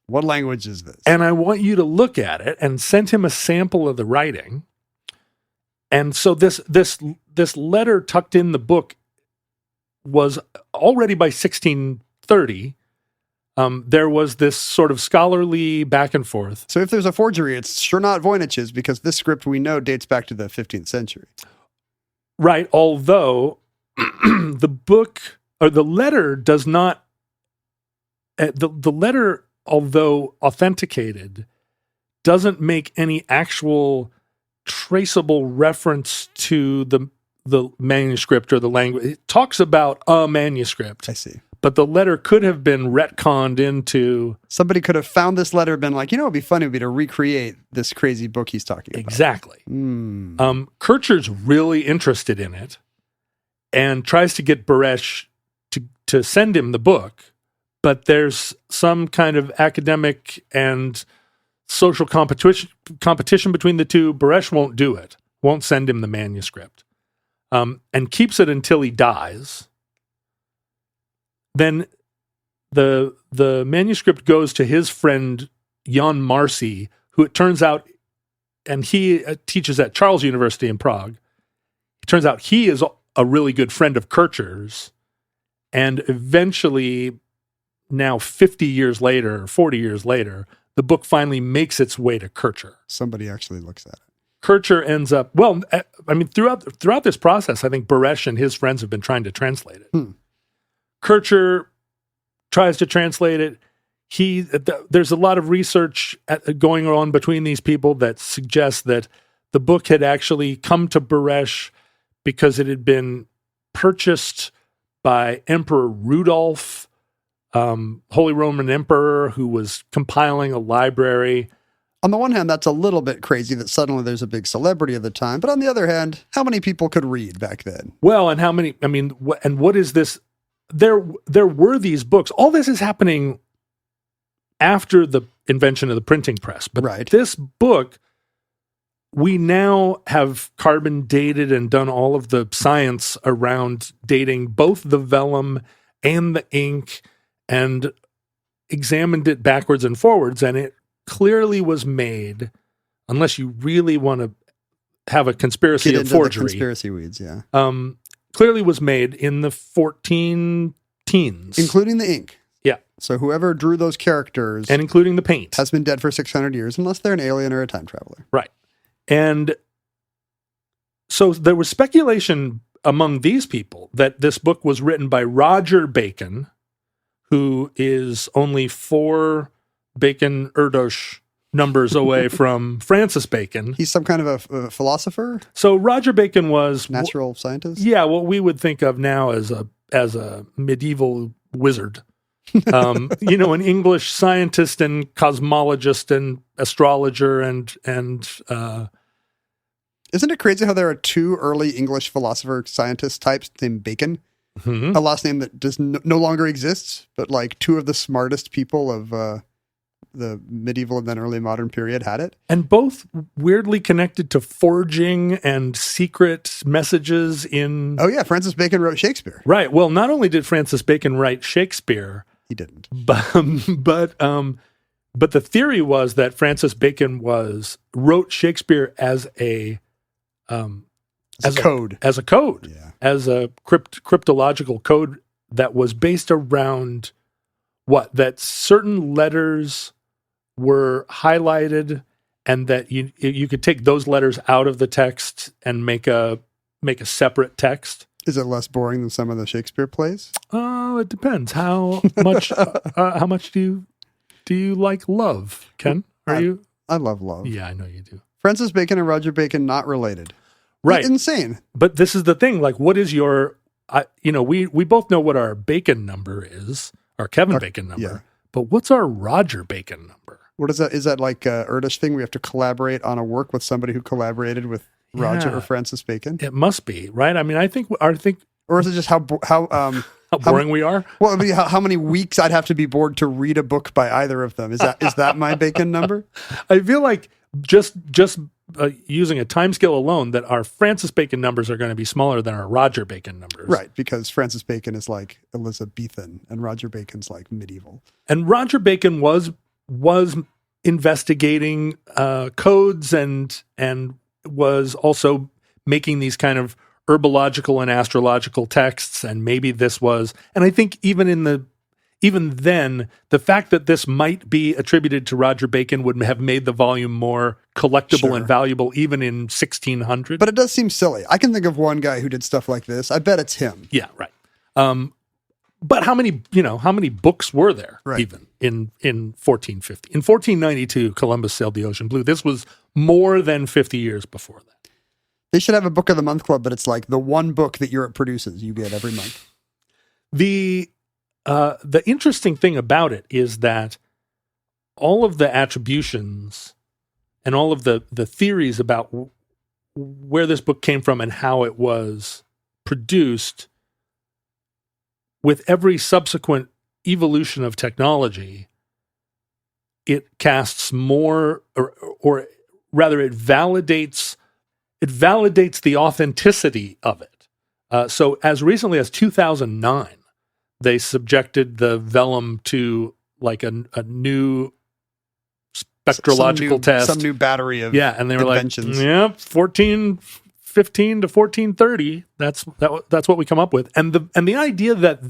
What language is this? And I want you to look at it, and sent him a sample of the writing. And so this letter tucked in the book was already by 1630. There was this sort of scholarly back and forth. So if there's a forgery, it's sure not Voynich's, because this script we know dates back to the 15th century. Right, although the book or the letter does not. The letter, although authenticated, doesn't make any actual traceable reference to the manuscript or the language. It talks about a manuscript. I see. But the letter could have been retconned into... Somebody could have found this letter and been like, it'd be funny would be to recreate this crazy book he's talking about. Exactly. Kircher's really interested in it and tries to get Baresh to send him the book. But there's some kind of academic and social competition between the two. Baresh won't do it, won't send him the manuscript, and keeps it until he dies. Then the manuscript goes to his friend Jan Marcy, who it turns out, and he teaches at Charles University in Prague. It turns out he is a really good friend of Kircher's. And eventually, now 50 years later, 40 years later, the book finally makes its way to Kircher. Somebody actually looks at it. Kircher ends up, well, I mean, throughout this process, I think Baresh and his friends have been trying to translate it. Kircher tries to translate it. There's a lot of research going on between these people that suggests that the book had actually come to Baresh because it had been purchased by Emperor Rudolph, Holy Roman Emperor, who was compiling a library. On the one hand, that's a little bit crazy that suddenly there's a big celebrity of the time. But on the other hand, how many people could read back then? Well, and how many, I mean, and what is this? There were these books. All this is happening after the invention of the printing press. But Right. This book, we now have carbon dated and done all of the science around dating both the vellum and the ink and examined it backwards and forwards. And it clearly was made, unless you really want to have a conspiracy Get of into forgery. the conspiracy weeds, yeah. Clearly was made in the 14 teens. Including the ink. Yeah. So whoever drew those characters And including the paint. has been dead for 600 years, unless they're an alien or a time traveler. Right. And so there was speculation among these people that this book was written by Roger Bacon, who is only 4 Bacon Erdos numbers away from Francis Bacon. He's some kind of a philosopher, So Roger Bacon was natural scientist. yeah, what we would think of now as a medieval wizard. An English scientist and cosmologist and astrologer and Isn't it crazy how there are 2 early English philosopher scientist types named Bacon? mhm. A last name that does no longer exists, but like 2 of the smartest people of the medieval and then early modern period had it. And both weirdly connected to forging and secret messages in... Oh yeah, Francis Bacon wrote Shakespeare. Right. Well, not only did Francis Bacon write Shakespeare, He didn't. but the theory was that Francis Bacon wrote Shakespeare as a code. as a code, Yeah. as a cryptological code that was based around that certain letters were highlighted, and that you could take those letters out of the text and make a separate text. Is it less boring than some of the Shakespeare plays? Oh, it depends. How much do you like love, Ken? I love love. Yeah, I know you do. Francis Bacon and Roger Bacon not related. Right. Insane. But this is the thing. Like, what is your? We both know what our Bacon number is, our Kevin Bacon number. yeah. But what's our Roger Bacon number? What is that? Is that like a Erdos thing? We have to collaborate on a work with somebody who collaborated with Roger Yeah. or Francis Bacon? It must be, right? I mean, I think Or is it just how boring we are. well, I mean, how many weeks I'd have to be bored to read a book by either of them? Is that my Bacon number? I feel like just using a time scale alone, that our Francis Bacon numbers are going to be smaller than our Roger Bacon numbers. Right, because Francis Bacon is like Elizabethan and Roger Bacon's like medieval. And Roger Bacon was investigating codes and was also making these kind of herbological and astrological texts. And maybe this was, and I think even then, the fact that this might be attributed to Roger Bacon would have made the volume more collectible Sure. and valuable even in 1600. But it does seem silly. I can think of one guy who did stuff like this. I bet it's him. Yeah, right. But how many books were there Right. even in 1450? In 1492, Columbus sailed the ocean blue. This was more than 50 years before that. They should have a book of the month club, but it's like the one book that Europe produces you get every month. The interesting thing about it is that all of the attributions and all of the theories about where this book came from and how it was produced, with every subsequent evolution of technology, it casts more, or rather, it validates the authenticity of it. So as recently as 2009, they subjected the vellum to like a new spectrological test. Some new battery of Yeah, and they were inventions. like, yep, 1415 to 1430. That's what we come up with. And the idea that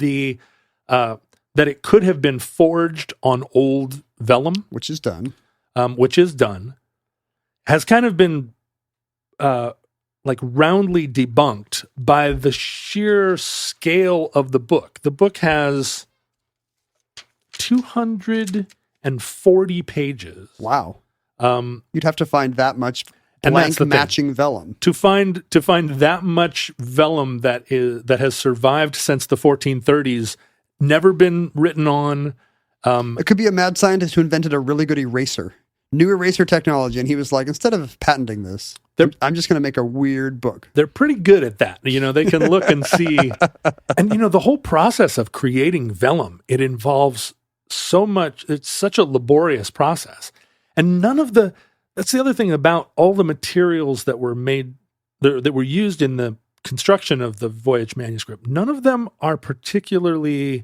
that it could have been forged on old vellum, which is done, has kind of been like roundly debunked by the sheer scale of the book. The book has 240 pages. Wow. You'd have to find that much and blank matching vellum. To find that much vellum that has survived since the 1430s, never been written on. It could be a mad scientist who invented a really good eraser. New eraser technology, and he was like, instead of patenting this, I'm just going to make a weird book. They're pretty good at that. They can look and see. And, the whole process of creating vellum, it involves so much. It's such a laborious process. And that's the other thing about all the materials that were made, that were used in the construction of the Voynich manuscript. None of them are particularly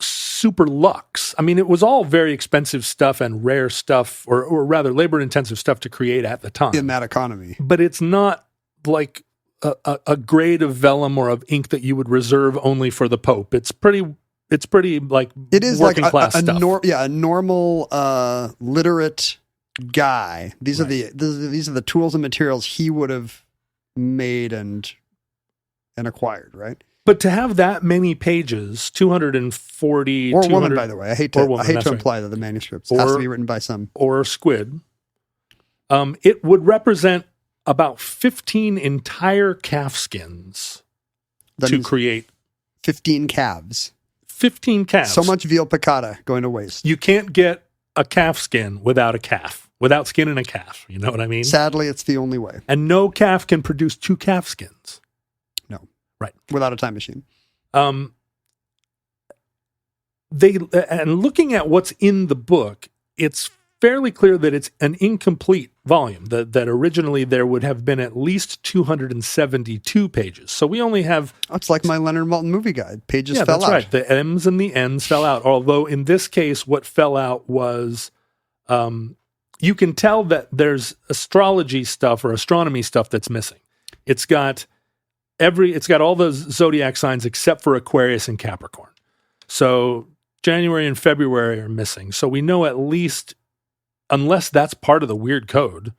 super luxe. I mean, it was all very expensive stuff and rare stuff, or rather labor-intensive stuff to create at the time. In that economy. But it's not like a grade of vellum or of ink that you would reserve only for the Pope. It's pretty like it is working like class stuff. A normal literate guy. These are the tools and materials he would have made and acquired, right? But to have that many pages, 240... Or woman, by the way. I hate to right. imply that the manuscript has to be written by some... Or squid. It would represent about 15 entire calf skins to create... 15 calves. 15 calves. So much veal piccata going to waste. You can't get a calf skin without a calf. Without skin and a calf. You know what I mean? Sadly, it's the only way. And no calf can produce 2 calf skins. No. Right. Without a time machine. And looking at what's in the book, it's fairly clear that it's an incomplete volume, that originally there would have been at least 272 pages. So we only have... It's like my Leonard Maltin movie guide. Pages fell out. Yeah, that's right. The M's and the N's fell out. Although in this case, what fell out was... you can tell that there's astrology stuff or astronomy stuff that's missing. It's got all the zodiac signs except for Aquarius and Capricorn. So January and February are missing. So we know at least, unless that's part of the weird code,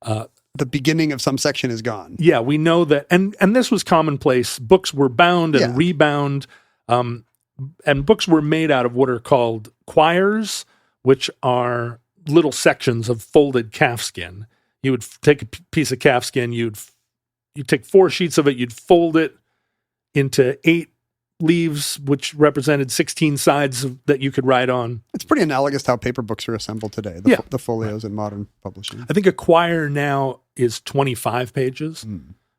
the beginning of some section is gone. Yeah, we know that, and this was commonplace. Books were bound and rebound, and books were made out of what are called quires, which are little sections of folded calfskin. You would take a piece of calfskin, you'd take 4 sheets of it, you'd fold it into 8 leaves, which represented 16 sides that you could write on. It's pretty analogous to how paper books are assembled today, the folios in modern publishing. I think a quire now is 25 pages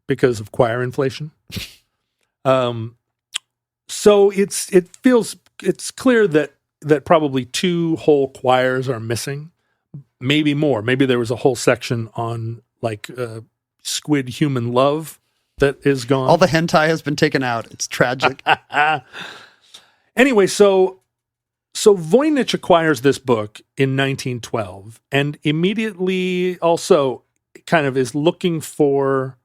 because of quire inflation. So it's clear that probably 2 whole quires are missing, maybe more. Maybe there was a whole section on like squid human love that is gone. All the hentai has been taken out. It's tragic. Anyway, so Voynich acquires this book in 1912 and immediately also kind of is looking for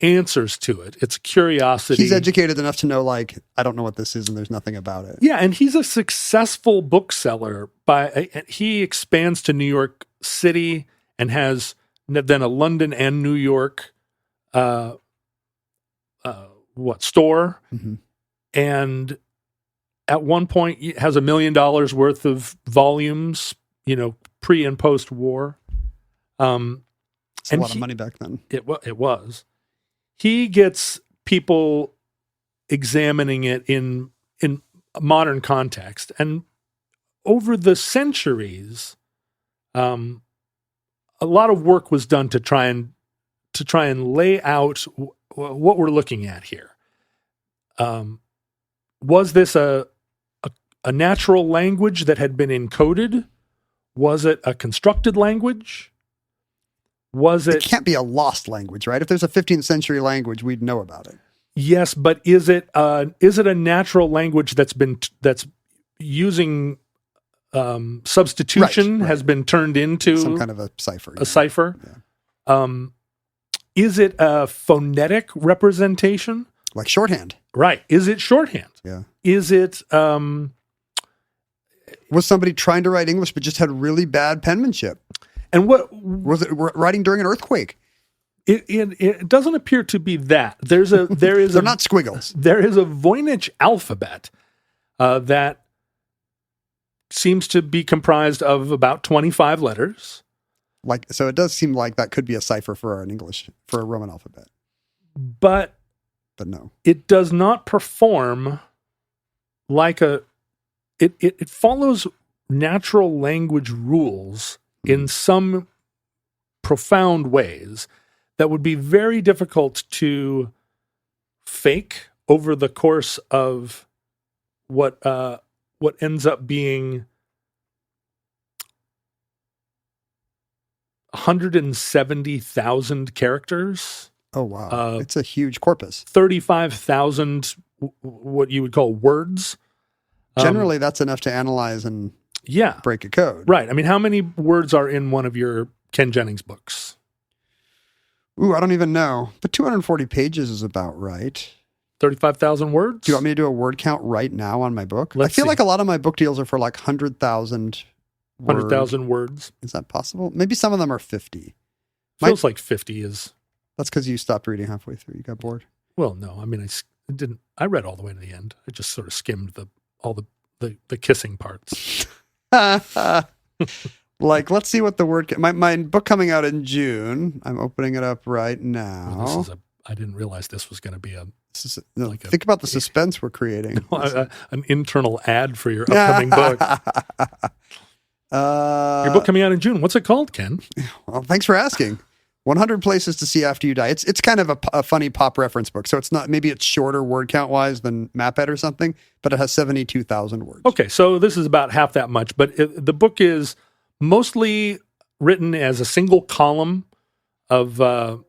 answers to it. It's a curiosity. He's educated enough to know, like, I don't know what this is and there's nothing about it. Yeah, and he's a successful bookseller. He expands to New York City and has then a London and New York store, and at one point it has $1 million worth of volumes, pre and post war. It's a lot of money back then. It was. He gets people examining it in a modern context, and over the centuries, a lot of work was done to try and lay out what we're looking at here. Was this a natural language that had been encoded? Was it a constructed language? It can't be a lost language, right? If there's a 15th century language, we'd know about it. Yes, but is it a natural language that's using substitution, right. has been turned into some kind of a cipher? A cipher. Yeah. Is it a phonetic representation? Like shorthand. Right. Is it shorthand? Yeah. Is it Was somebody trying to write English but just had really bad penmanship? and what Was it writing during an earthquake? it doesn't appear to be that. There is They're not squiggles. There is a Voynich alphabet that seems to be comprised of about 25 letters. So it does seem like that could be a cipher for an English, for a Roman alphabet. But no. it does not perform like it follows natural language rules in some profound ways that would be very difficult to fake over the course of what ends up being 170,000 characters. Oh, wow. It's a huge corpus. 35,000 what you would call words. Generally, that's enough to analyze and break a code. Right. I mean, how many words are in one of your Ken Jennings books? Ooh, I don't even know. But 240 pages is about right. 35,000 words? Do you want me to do a word count right now on my book? Let's I feel see. like a lot of my book deals are for like 100,000 100,000 words. Is that possible? Maybe some of them are 50. Feels like 50 is. That's because you stopped reading halfway through. You got bored. Well, no. I mean, I read all the way to the end. I just sort of skimmed all the kissing parts. Like, let's see what the word. My book coming out in June. I'm opening it up right now. Well, I didn't realize this was going to be think about the suspense we're creating. An internal ad for your upcoming book. Your book coming out in June. What's it called, Ken? Well, thanks for asking. 100 Places to See After You Die. It's kind of a funny pop reference book. So it's not, maybe it's shorter word count wise than Maphead or something, but it has 72,000 words. Okay, so this is about half that much, but the book is mostly written as a single column of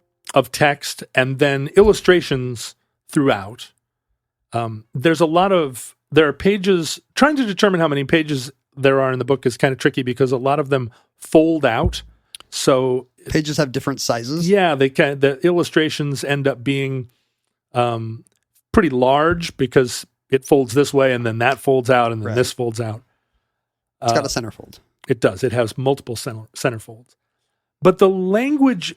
text and then illustrations throughout. There are pages. Trying to determine how many pages there are in the book is kind of tricky because a lot of them fold out. So pages have different sizes. Yeah, the illustrations end up being pretty large because it folds this way and then that folds out and then this folds out. It's got a centerfold. It does. It has multiple centerfolds. But the language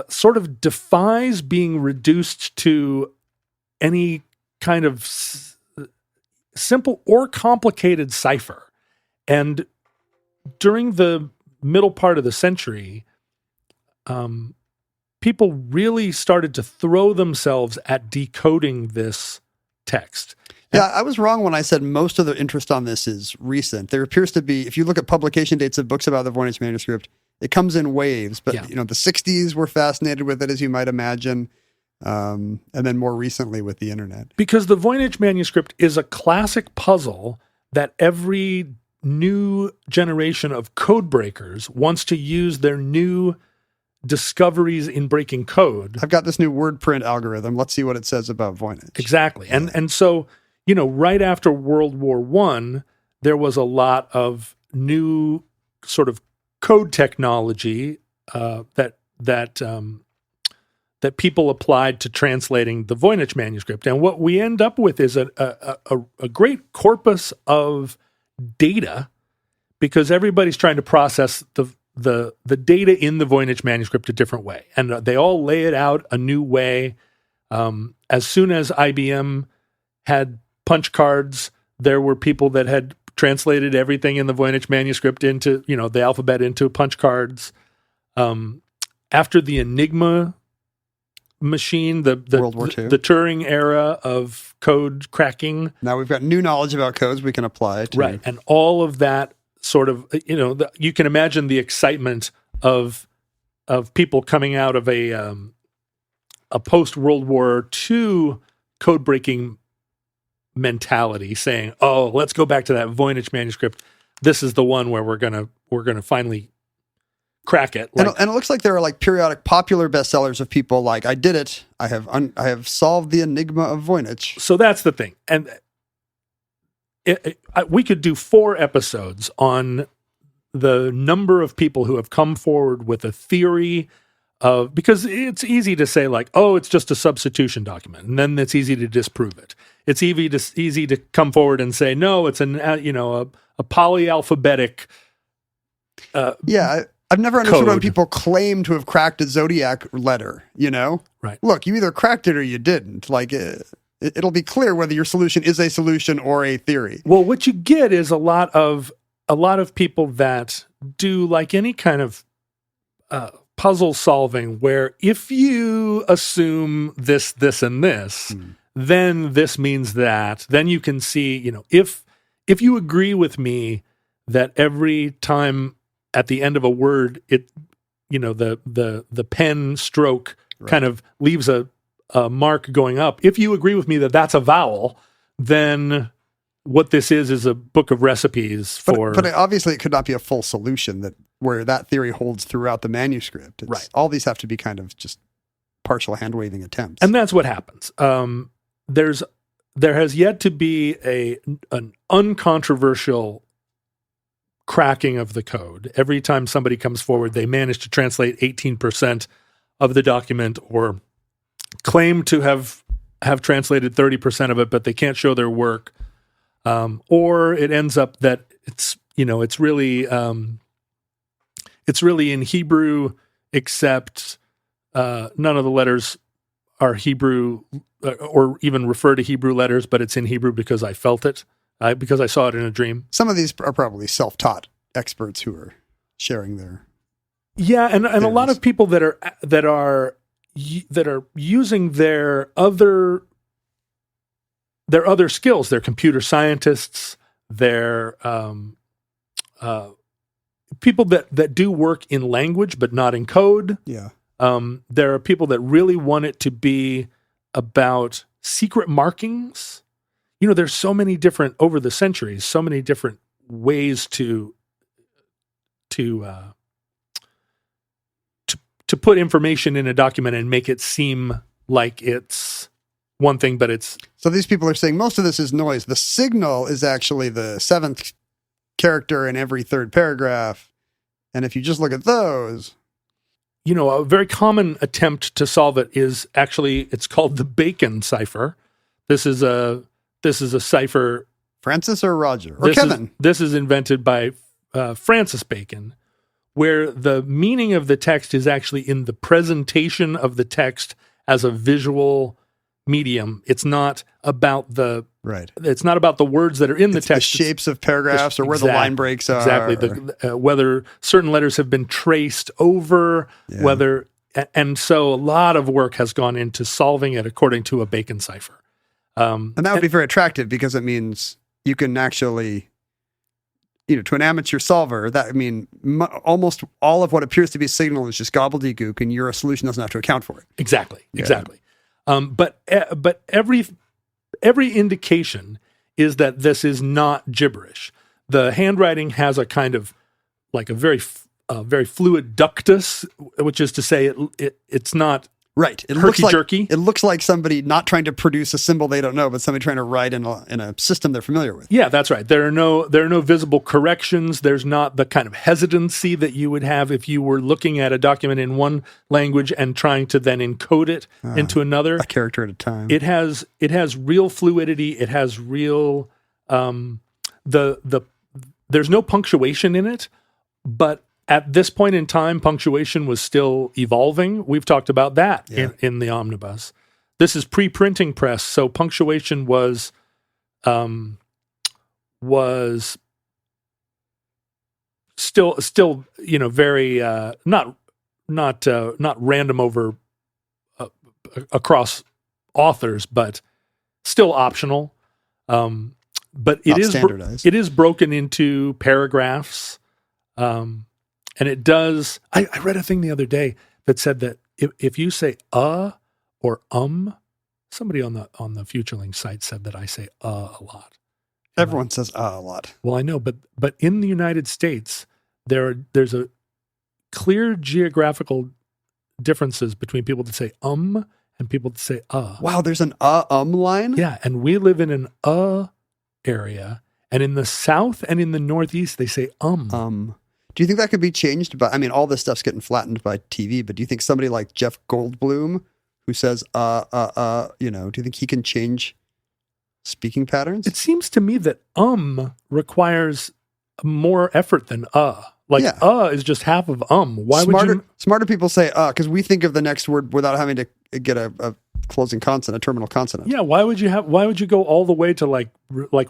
sort of defies being reduced to any kind of simple or complicated cipher. And during the middle part of the century, people really started to throw themselves at decoding this text. Yeah, I was wrong when I said most of the interest on this is recent. There appears to be, if you look at publication dates of books about the Voynich manuscript, it comes in waves. But, the 60s were fascinated with it, as you might imagine. And then more recently with the internet. Because the Voynich manuscript is a classic puzzle that every new generation of code breakers wants to use their new discoveries in breaking code. I've got this new word print algorithm. Let's see what it says about Voynich. Exactly. And so, right after World War I, there was a lot of new sort of code technology that people applied to translating the Voynich manuscript. And what we end up with is a great corpus of data because everybody's trying to process the data in the Voynich manuscript a different way. And they all lay it out a new way. As soon as IBM had punch cards, there were people that had translated everything in the Voynich manuscript into, the alphabet into punch cards. After the Enigma machine, the World War II. the Turing era of code cracking. Now we've got new knowledge about codes we can apply to. Right. And all of that sort of, you can imagine the excitement of people coming out of a post-World War II code breaking mentality saying, oh, let's go back to that Voynich manuscript. This is the one where we're gonna finally crack it. And it looks like there are like periodic popular bestsellers of people like, I did it. I have solved the enigma of Voynich. So that's the thing. And we could do 4 episodes on the number of people who have come forward with a theory because it's easy to say like, oh, it's just a substitution document, and then it's easy to disprove it. It's easy to come forward and say, no, it's a polyalphabetic. I've never understood when code. people claim to have cracked a zodiac letter. Right. Look, you either cracked it or you didn't. Like it'll be clear whether your solution is a solution or a theory. Well, what you get is a lot of people that do like any kind of puzzle solving, where if you assume this, and this, then this means that. Then you can see, if you agree with me that every time at the end of a word, the pen stroke kind of leaves a mark going up. If you agree with me that that's a vowel, then what this is a book of recipes for. But obviously, it could not be a full solution where that theory holds throughout the manuscript. Right. All these have to be kind of just partial hand waving attempts. And that's what happens. There has yet to be an uncontroversial cracking of the code. Every time somebody comes forward, they manage to translate 18% of the document or claim to have translated 30% of it, but they can't show their work. Or it ends up that it's really in Hebrew, except none of the letters are Hebrew or even refer to Hebrew letters, but it's in Hebrew because I felt it. Because I saw it in a dream. Some of these are probably self-taught experts who are sharing their. Yeah, and a lot of people that are using their other skills. They're computer scientists. They're people that do work in language but not in code. Yeah. There are people that really want it to be about secret markings. There's so many different, over the centuries, so many different ways to put information in a document and make it seem like it's one thing, but it's. So these people are saying most of this is noise. The signal is actually the seventh character in every third paragraph. And if you just look at those. A very common attempt to solve it is actually, it's called the Bacon cipher. This is a cipher. Francis or Roger or Kevin? This is invented by Francis Bacon, where the meaning of the text is actually in the presentation of the text as a visual medium. It's not about the It's not about the words that are in the text. The shapes of paragraphs or where the line breaks are. Exactly. Whether certain letters have been traced over, and so a lot of work has gone into solving it according to a Bacon cipher. And that would be very attractive because it means you can actually, to an amateur solver, almost all of what appears to be a signal is just gobbledygook, and your solution doesn't have to account for it. Exactly. But every indication is that this is not gibberish. The handwriting has a kind of like a very fluid ductus, which is to say it's not. Right. It herky-jerky. It looks like somebody not trying to produce a symbol they don't know, but somebody trying to write in a system they're familiar with. Yeah, that's right. There are no visible corrections. There's not the kind of hesitancy that you would have if you were looking at a document in one language and trying to then encode it into another. A character at a time. It has real fluidity. It has real there's no punctuation in it, but at this point in time, punctuation was still evolving. We've talked about that in the omnibus. This is pre-printing press, so punctuation was still very not random over across authors, but still optional. But it is standardized. It is broken into paragraphs. And it does. I read a thing the other day that said that if you say or somebody on the Futurelings site said that I say a lot. Everyone says a lot. Well, I know, but in the United States, there's a clear geographical differences between people that say and people that say Wow, there's an line? Yeah, and we live in an area, and in the South and in the Northeast, they say Do you think that could be changed by, I mean, all this stuff's getting flattened by TV, but do you think somebody like Jeff Goldblum, who says, do you think he can change speaking patterns? It seems to me that requires more effort than Like, Yeah. Is just half of Why would you? Smarter people say because we think of the next word without having to get a closing consonant, a terminal consonant. Yeah, why would you go all the way to like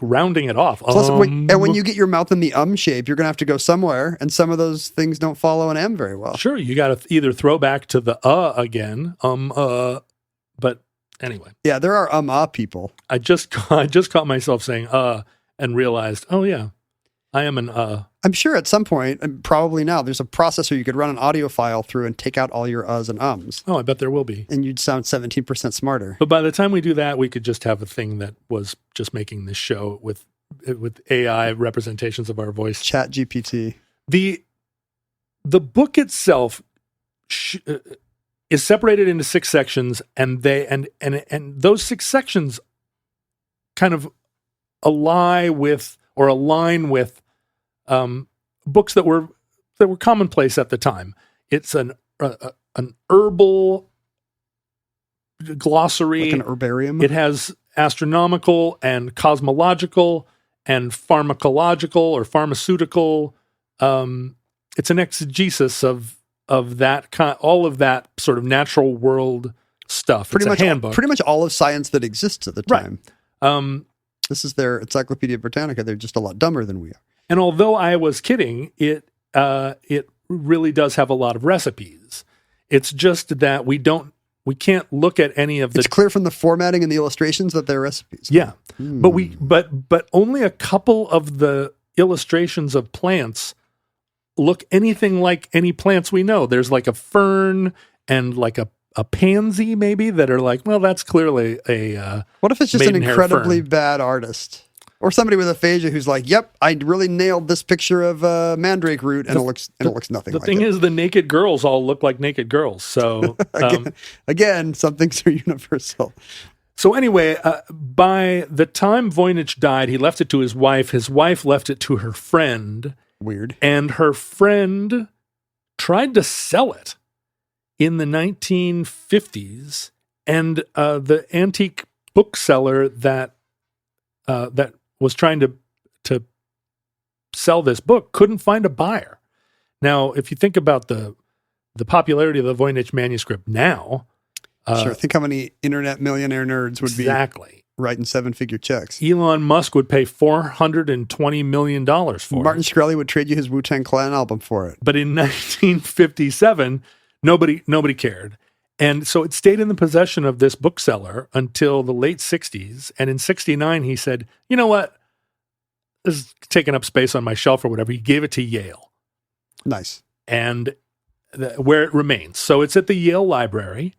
rounding it off? Plus, when you get your mouth in the shape, you're going to have to go somewhere, and some of those things don't follow an M very well. Sure, you got to either throw back to the again, but anyway. Yeah, there are people. I just caught myself saying and realized, oh yeah, I am an I'm sure at some point, and probably now, there's a processor you could run an audio file through and take out all your uhs and ums. Oh, I bet there will be. And you'd sound 17% smarter. But by the time we do that, we could just have a thing that was just making this show with AI representations of our voice. Chat GPT. The book itself is separated into 6 sections, and those 6 sections kind of align with books that were commonplace at the time. It's an herbal glossary, like an herbarium. It has astronomical and cosmological and pharmacological or pharmaceutical. It's an exegesis of that kind, all of that sort of natural world stuff. It's a handbook. Pretty much all of science that exists at the time. Right. This is their Encyclopedia Britannica. They're just a lot dumber than we are. And although I was kidding, it really does have a lot of recipes. It's just that we can't look at any of the. It's clear from the formatting and the illustrations that they're recipes. Yeah, but only a couple of the illustrations of plants look anything like any plants we know. There's like a fern and like a pansy maybe that are like, well, that's clearly a. What if it's just an incredibly fern. bad artist? Or somebody with aphasia who's like, "Yep, I really nailed this picture of mandrake root, and it looks nothing like it." The thing is, the naked girls all look like naked girls. So again, some things are universal. So anyway, by the time Voynich died, he left it to his wife. His wife left it to her friend. Weird. And her friend tried to sell it in the 1950s, and the antique bookseller that was trying to sell this book couldn't find a buyer. Now, if you think about the popularity of the Voynich manuscript now, sure. Think how many internet millionaire nerds would be writing 7-figure checks. Elon Musk would pay $420 million for Martin Shkreli would trade you his Wu-Tang Clan album for it. But in 1957, nobody cared. And so it stayed in the possession of this bookseller until the late 60s. And in 69, he said, you know what? This is taking up space on my shelf or whatever. He gave it to Yale. Nice. And where it remains. So it's at the Yale Library.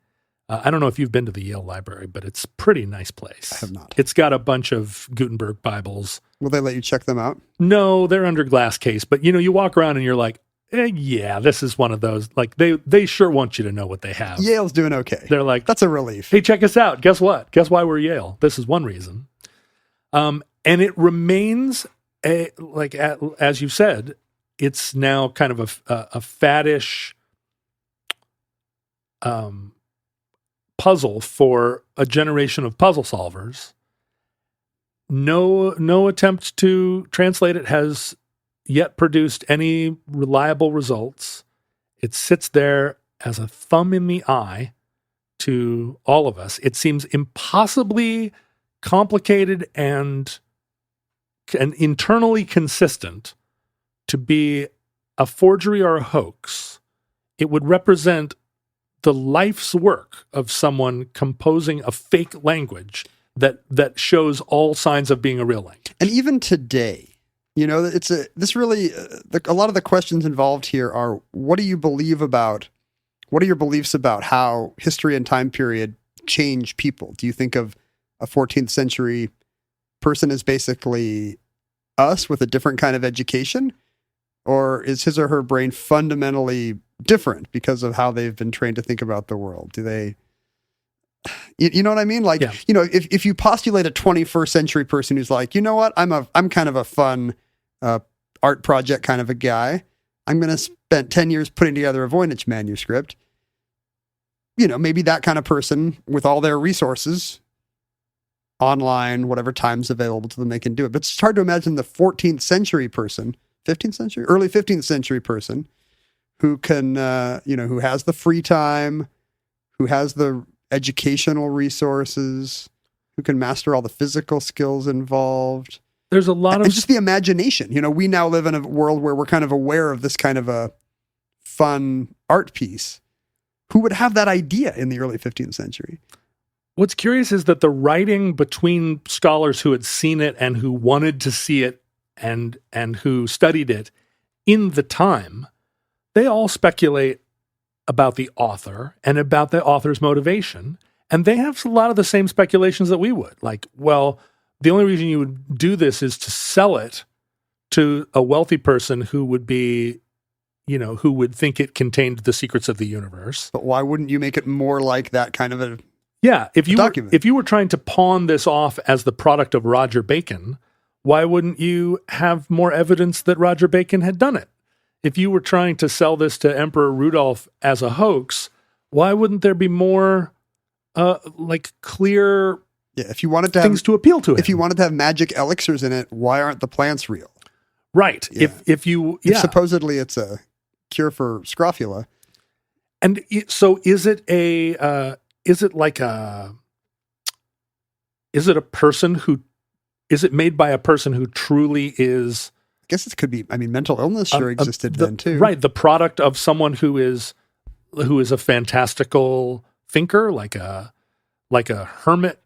I don't know if you've been to the Yale Library, but it's a pretty nice place. I have not. It's got a bunch of Gutenberg Bibles. Will they let you check them out? No, they're under glass case. But, you walk around and you're like, yeah, this is one of those. Like, they sure want you to know what they have. Yale's doing okay. They're like, that's a relief. Hey, check us out. Guess what? Guess why we're Yale? This is one reason. And it remains, as you said, it's now kind of a faddish puzzle for a generation of puzzle solvers. No attempt to translate it has yet produced any reliable results. It sits there as a thumb in the eye to all of us. It seems impossibly complicated and internally consistent to be a forgery or a hoax. It would represent the life's work of someone composing a fake language that shows all signs of being a real language. And even today, a lot of the questions involved here are, what do you believe about, what are your beliefs about how history and time period change people? Do you think of a 14th century person as basically us with a different kind of education? Or is his or her brain fundamentally different because of how they've been trained to think about the world? Do they, you know what I mean? Like, yeah. If you postulate a 21st century person who's like, you know what, I'm kind of a fun art project kind of a guy, I'm going to spend 10 years putting together a Voynich manuscript. Maybe that kind of person with all their resources, online, whatever time's available to them, they can do it. But it's hard to imagine the 14th century person, 15th century, early 15th century person who can, who has the free time, who has the educational resources, who can master all the physical skills involved. There's a lot and of just the imagination. We now live in a world where we're kind of aware of this kind of a fun art piece. Who would have that idea in the early 15th century? What's curious is that the writing between scholars who had seen it and who wanted to see it and who studied it in the time, they all speculate about the author and about the author's motivation. And they have a lot of the same speculations that we would. Like, well, the only reason you would do this is to sell it to a wealthy person who would be, who would think it contained the secrets of the universe. But why wouldn't you make it more like that kind of a if document? If you were trying to pawn this off as the product of Roger Bacon, why wouldn't you have more evidence that Roger Bacon had done it? If you were trying to sell this to Emperor Rudolph as a hoax, why wouldn't there be more clear if you wanted to things to appeal to him? If you wanted to have magic elixirs in it, why aren't the plants real? Right. Yeah. If supposedly it's a cure for scrofula. And so is it a person who, is it made by a person who truly is, I guess it could be, mental illness sure existed then too. Right. The product of someone who is a fantastical thinker, like a hermit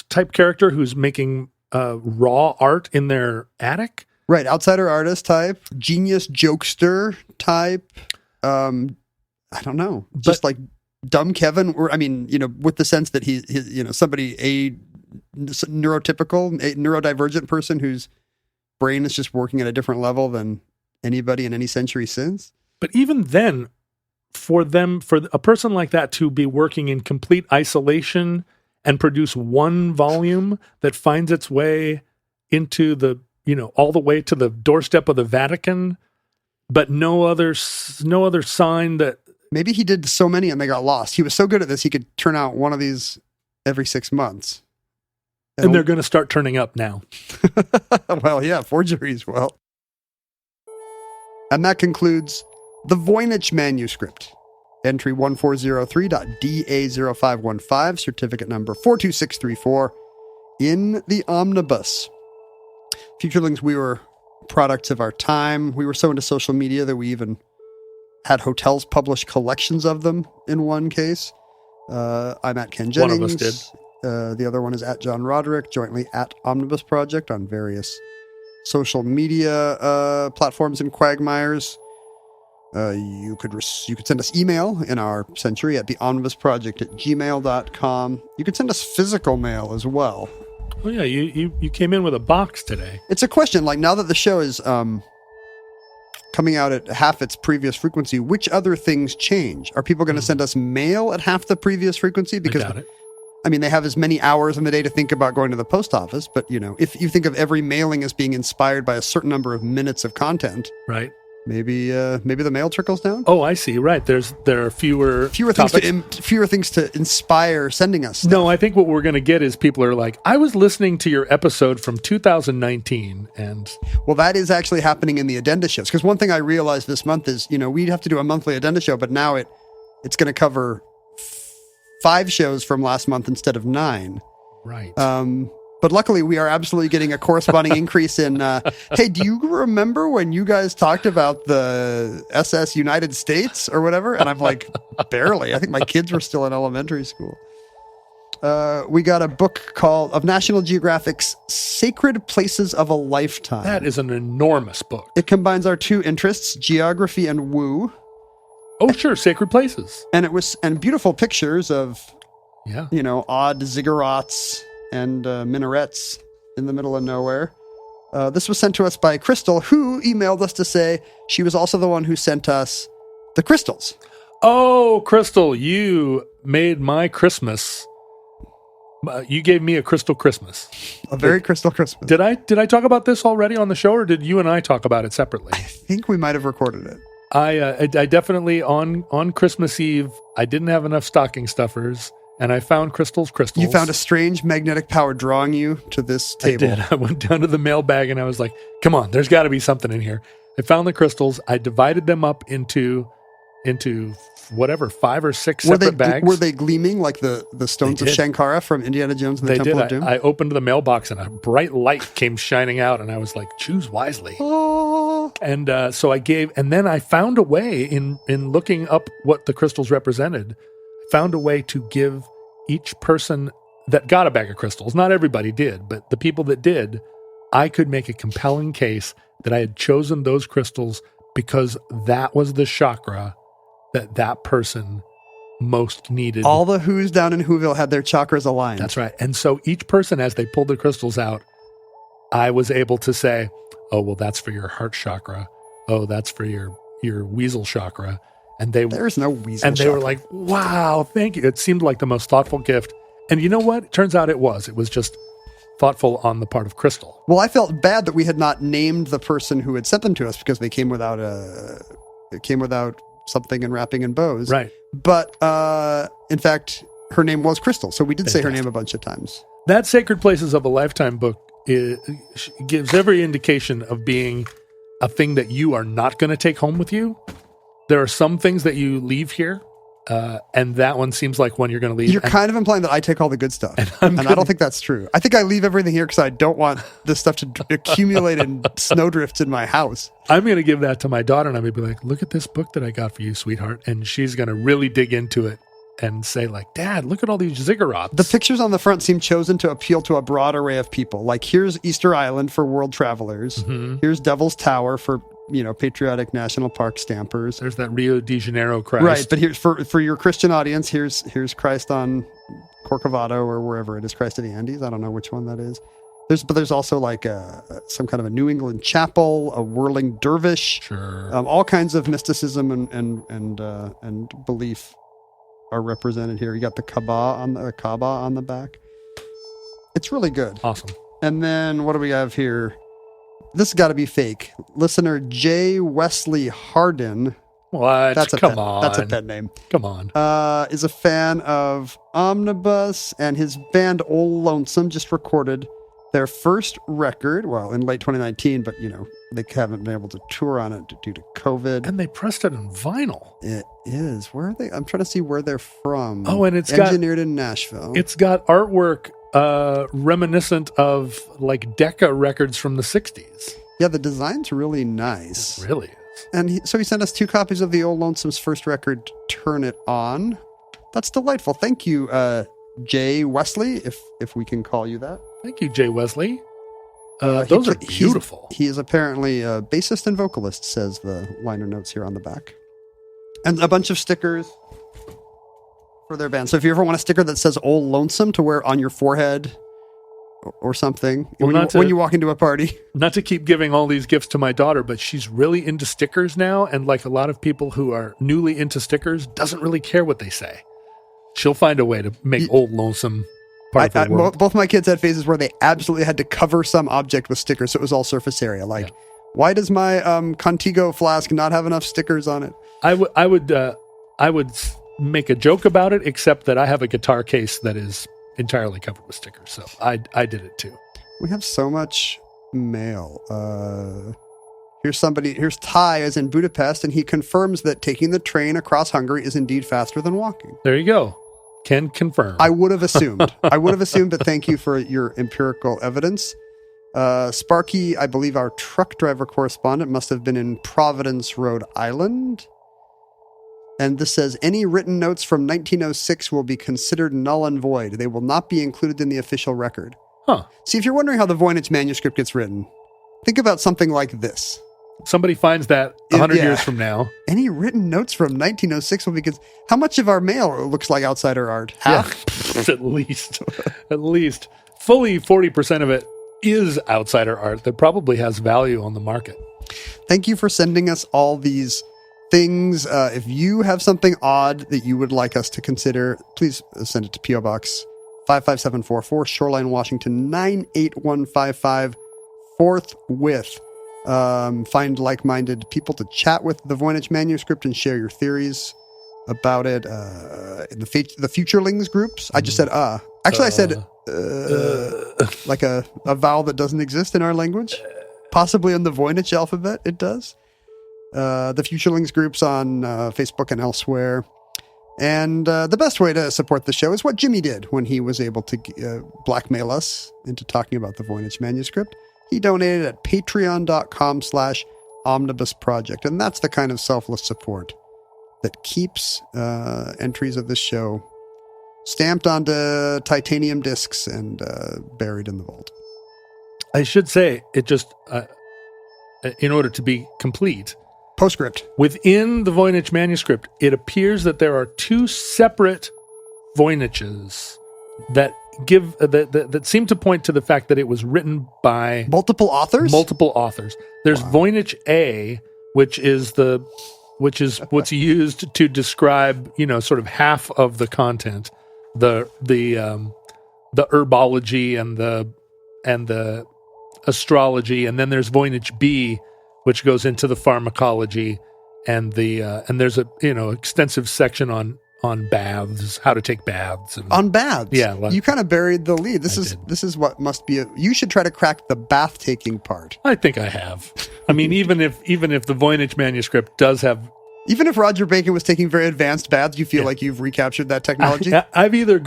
type character who's making raw art in their attic. Right. Outsider artist type, genius jokester type. I don't know. Just like dumb Kevin, or with the sense that he's somebody, a neurodivergent person whose brain is just working at a different level than anybody in any century since. But even then, for a person like that to be working in complete isolation and produce one volume that finds its way into the, all the way to the doorstep of the Vatican, but no other sign that... Maybe he did so many and they got lost. He was so good at this, he could turn out one of these every 6 months. And they're going to start turning up now. Well, yeah, forgeries. Well. And that concludes the Voynich manuscript. Entry 1403.DA0515, certificate number 42634, in the omnibus. Futurelings, we were products of our time. We were so into social media that we even had hotels publish collections of them in one case. I'm at Ken Jennings. One of us did. The other one is at John Roderick, jointly at Omnibus Project on various social media platforms and quagmires. You could send us email in our century at theomnibusproject@gmail.com. You could send us physical mail as well. Oh yeah, you came in with a box today. It's a question, like now that the show is coming out at half its previous frequency, which other things change? Are people going to send us mail at half the previous frequency? Because I doubt it. They have as many hours in the day to think about going to the post office, but if you think of every mailing as being inspired by a certain number of minutes of content, right? Maybe the mail trickles down. Oh, I see. Right. There are fewer things to inspire sending us stuff. No, I think what we're going to get is people are like, I was listening to your episode from 2019, and well, that is actually happening in the addenda shows. Because one thing I realized this month is, we'd have to do a monthly addenda show, but now it's going to cover 5 shows from last month instead of 9. Right. But luckily, we are absolutely getting a corresponding increase in, hey, do you remember when you guys talked about the SS United States or whatever? And I'm like, barely. I think my kids were still in elementary school. We got a book of National Geographic's Sacred Places of a Lifetime. That is an enormous book. It combines our 2 interests, geography and woo. Oh, sure, sacred places. And beautiful pictures of, yeah, odd ziggurats and minarets in the middle of nowhere. This was sent to us by Crystal, who emailed us to say she was also the one who sent us the crystals. Oh, Crystal, you made my Christmas You gave me a crystal Christmas. A very crystal Christmas. Did I talk about this already on the show, or did you and I talk about it separately? I think we might have recorded it. I definitely on Christmas Eve, I didn't have enough stocking stuffers, and I found crystals. You found a strange magnetic power drawing you to this table. I did. I went down to the mailbag and I was like, come on, there's got to be something in here. I found the crystals. I divided them up into whatever, 5 or 6 separate bags. Were they gleaming like the stones of Shankara from Indiana Jones and the Temple of Doom? I opened the mailbox and a bright light came shining out, and I was like, choose wisely. Oh. And so I gave, and then I found a way in looking up what the crystals represented, I found a way to give each person that got a bag of crystals, not everybody did, but the people that did, I could make a compelling case that I had chosen those crystals because that was the chakra that person most needed. All the Who's down in Whoville had their chakras aligned. That's right. And so each person, as they pulled the crystals out, I was able to say, oh, well, that's for your heart chakra. Oh, that's for your weasel chakra. And there's no weasel and they chakra. were like, wow, thank you. It seemed like the most thoughtful gift. And you know what? It turns out it was just thoughtful on the part of Crystal. Well, I felt bad that we had not named the person who had sent them to us because they came without something and wrapping in bows. Right. But in fact, her name was Crystal. So we did say her name a bunch of times. That Sacred Places of a Lifetime book gives every indication of being a thing that you are not going to take home with you. There are some things that you leave here, and that one seems like one you're going to leave. You're kind of implying that I take all the good stuff. And I don't think that's true. I think I leave everything here because I don't want this stuff to accumulate in snowdrifts in my house. I'm going to give that to my daughter, and I'm going to be like, look at this book that I got for you, sweetheart. And she's going to really dig into it and say, like, Dad, look at all these ziggurats. The pictures on the front seem chosen to appeal to a broad array of people. Like, here's Easter Island for world travelers. Mm-hmm. Here's Devil's Tower for, patriotic national park stampers. There's that Rio de Janeiro Christ. Right, but here's for your Christian audience, here's Christ on Corcovado or wherever it is, Christ of the Andes. I don't know which one that is. There's also like some kind of a New England chapel, a whirling dervish. Sure. All kinds of mysticism and belief are represented here. You got the Kaaba on the back. It's really good. Awesome. And then what do we have here? This has got to be fake. Listener J. Wesley Hardin. What? That's a pet name. Come on. Is a fan of Omnibus, and his band Old Lonesome just recorded their first record, in late 2019, but, they haven't been able to tour on it due to COVID. And they pressed it on vinyl. It is. Where are they? I'm trying to see where they're from. Oh, and it's engineered in Nashville. It's got artwork reminiscent of like Decca records from the 60s. Yeah, the design's really nice. It really is. And so he sent us 2 copies of the Old Lonesome's first record, Turn It On. That's delightful. Thank you, Jay Wesley, if we can call you that. Thank you, Jay Wesley. Those are beautiful. He is apparently a bassist and vocalist, says the liner notes here on the back. And a bunch of stickers for their band. So if you ever want a sticker that says Old Lonesome to wear on your forehead or something when you walk into a party. Not to keep giving all these gifts to my daughter, but she's really into stickers now. And like a lot of people who are newly into stickers, doesn't really care what they say. She'll find a way to make Old Lonesome part of the world. Both my kids had phases where they absolutely had to cover some object with stickers, so it was all surface area. Like, why does my Contigo flask not have enough stickers on it? I would make a joke about it, except that I have a guitar case that is entirely covered with stickers, so I did it too. We have so much mail. Here's Ty, as in Budapest, and he confirms that taking the train across Hungary is indeed faster than walking. There you go. Can confirm. I would have assumed, but thank you for your empirical evidence. Sparky, I believe our truck driver correspondent, must have been in Providence, Rhode Island. And this says, any written notes from 1906 will be considered null and void. They will not be included in the official record. Huh. See, if you're wondering how the Voynich manuscript gets written, think about something like this. Somebody finds that 100 years from now. Any written notes from 1906 will be how much of our mail looks like outsider art? Half? Yeah, at least. Fully 40% of it is outsider art that probably has value on the market. Thank you for sending us all these things. If you have something odd that you would like us to consider, please send it to P.O. Box 55744, Shoreline, Washington 98155, forthwith. Find like-minded people to chat with the Voynich manuscript and share your theories about it in the Futurelings groups. I just said Actually, I said like a vowel that doesn't exist in our language. Possibly in the Voynich alphabet, it does. The Futurelings groups on Facebook and elsewhere. And the best way to support the show is what Jimmy did when he was able to blackmail us into talking about the Voynich manuscript. He donated at patreon.com/omnibus project. And that's the kind of selfless support that keeps entries of this show stamped onto titanium discs and buried in the vault. I should say, it just, in order to be complete, Postscript. within the Voynich manuscript, it appears that there are two separate Voyniches that give that seem to point to the fact that it was written by Multiple authors? multiple authors. There's Voynich A, which is what's used to describe, sort of half of the content, the herbology and the astrology, and then there's Voynich B, which goes into the pharmacology and there's a extensive section on baths, how to take baths. And, on baths? Yeah. You kind of buried the lead. This is what must be you should try to crack the bath taking part. I think I have. I mean, even if the Voynich manuscript does have, even if Roger Bacon was taking very advanced baths, you feel like you've recaptured that technology? I've either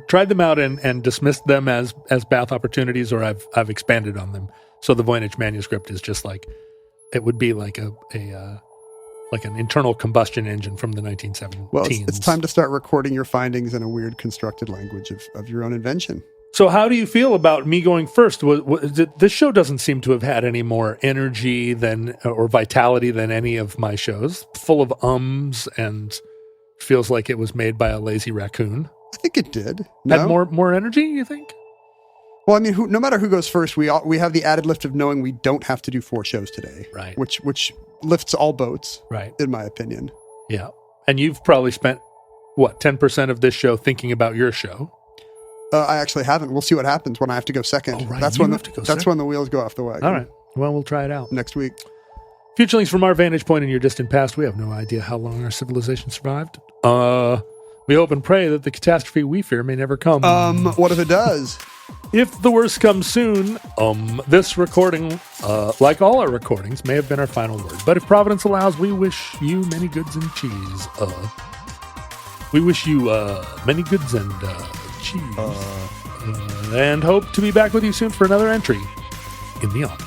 tried them out and dismissed them as bath opportunities, or I've expanded on them. So the Voynich manuscript is just like, it would be like like an internal combustion engine from the 1970s. Well, it's time to start recording your findings in a weird constructed language of your own invention. So how do you feel about me going first? This show doesn't seem to have had any more energy or vitality than any of my shows. Full of ums, and feels like it was made by a lazy raccoon. I think it did. No? Had more energy, you think? Well, I mean, no matter who goes first, we have the added lift of knowing we don't have to do 4 shows today. Right. Which lifts all boats. Right. In my opinion. Yeah. And you've probably spent, 10% of this show thinking about your show? I actually haven't. We'll see what happens when I have to go second. Oh, right. That's when the wheels go off the wagon. All right. Well, we'll try it out next week. Futurelings, from our vantage point in your distant past, we have no idea how long our civilization survived. We hope and pray that the catastrophe we fear may never come. What if it does? If the worst comes soon, this recording, like all our recordings, may have been our final word. But if Providence allows, we wish you many goods and cheese. We wish you many goods and cheese. And hope to be back with you soon for another entry in the Omnibus.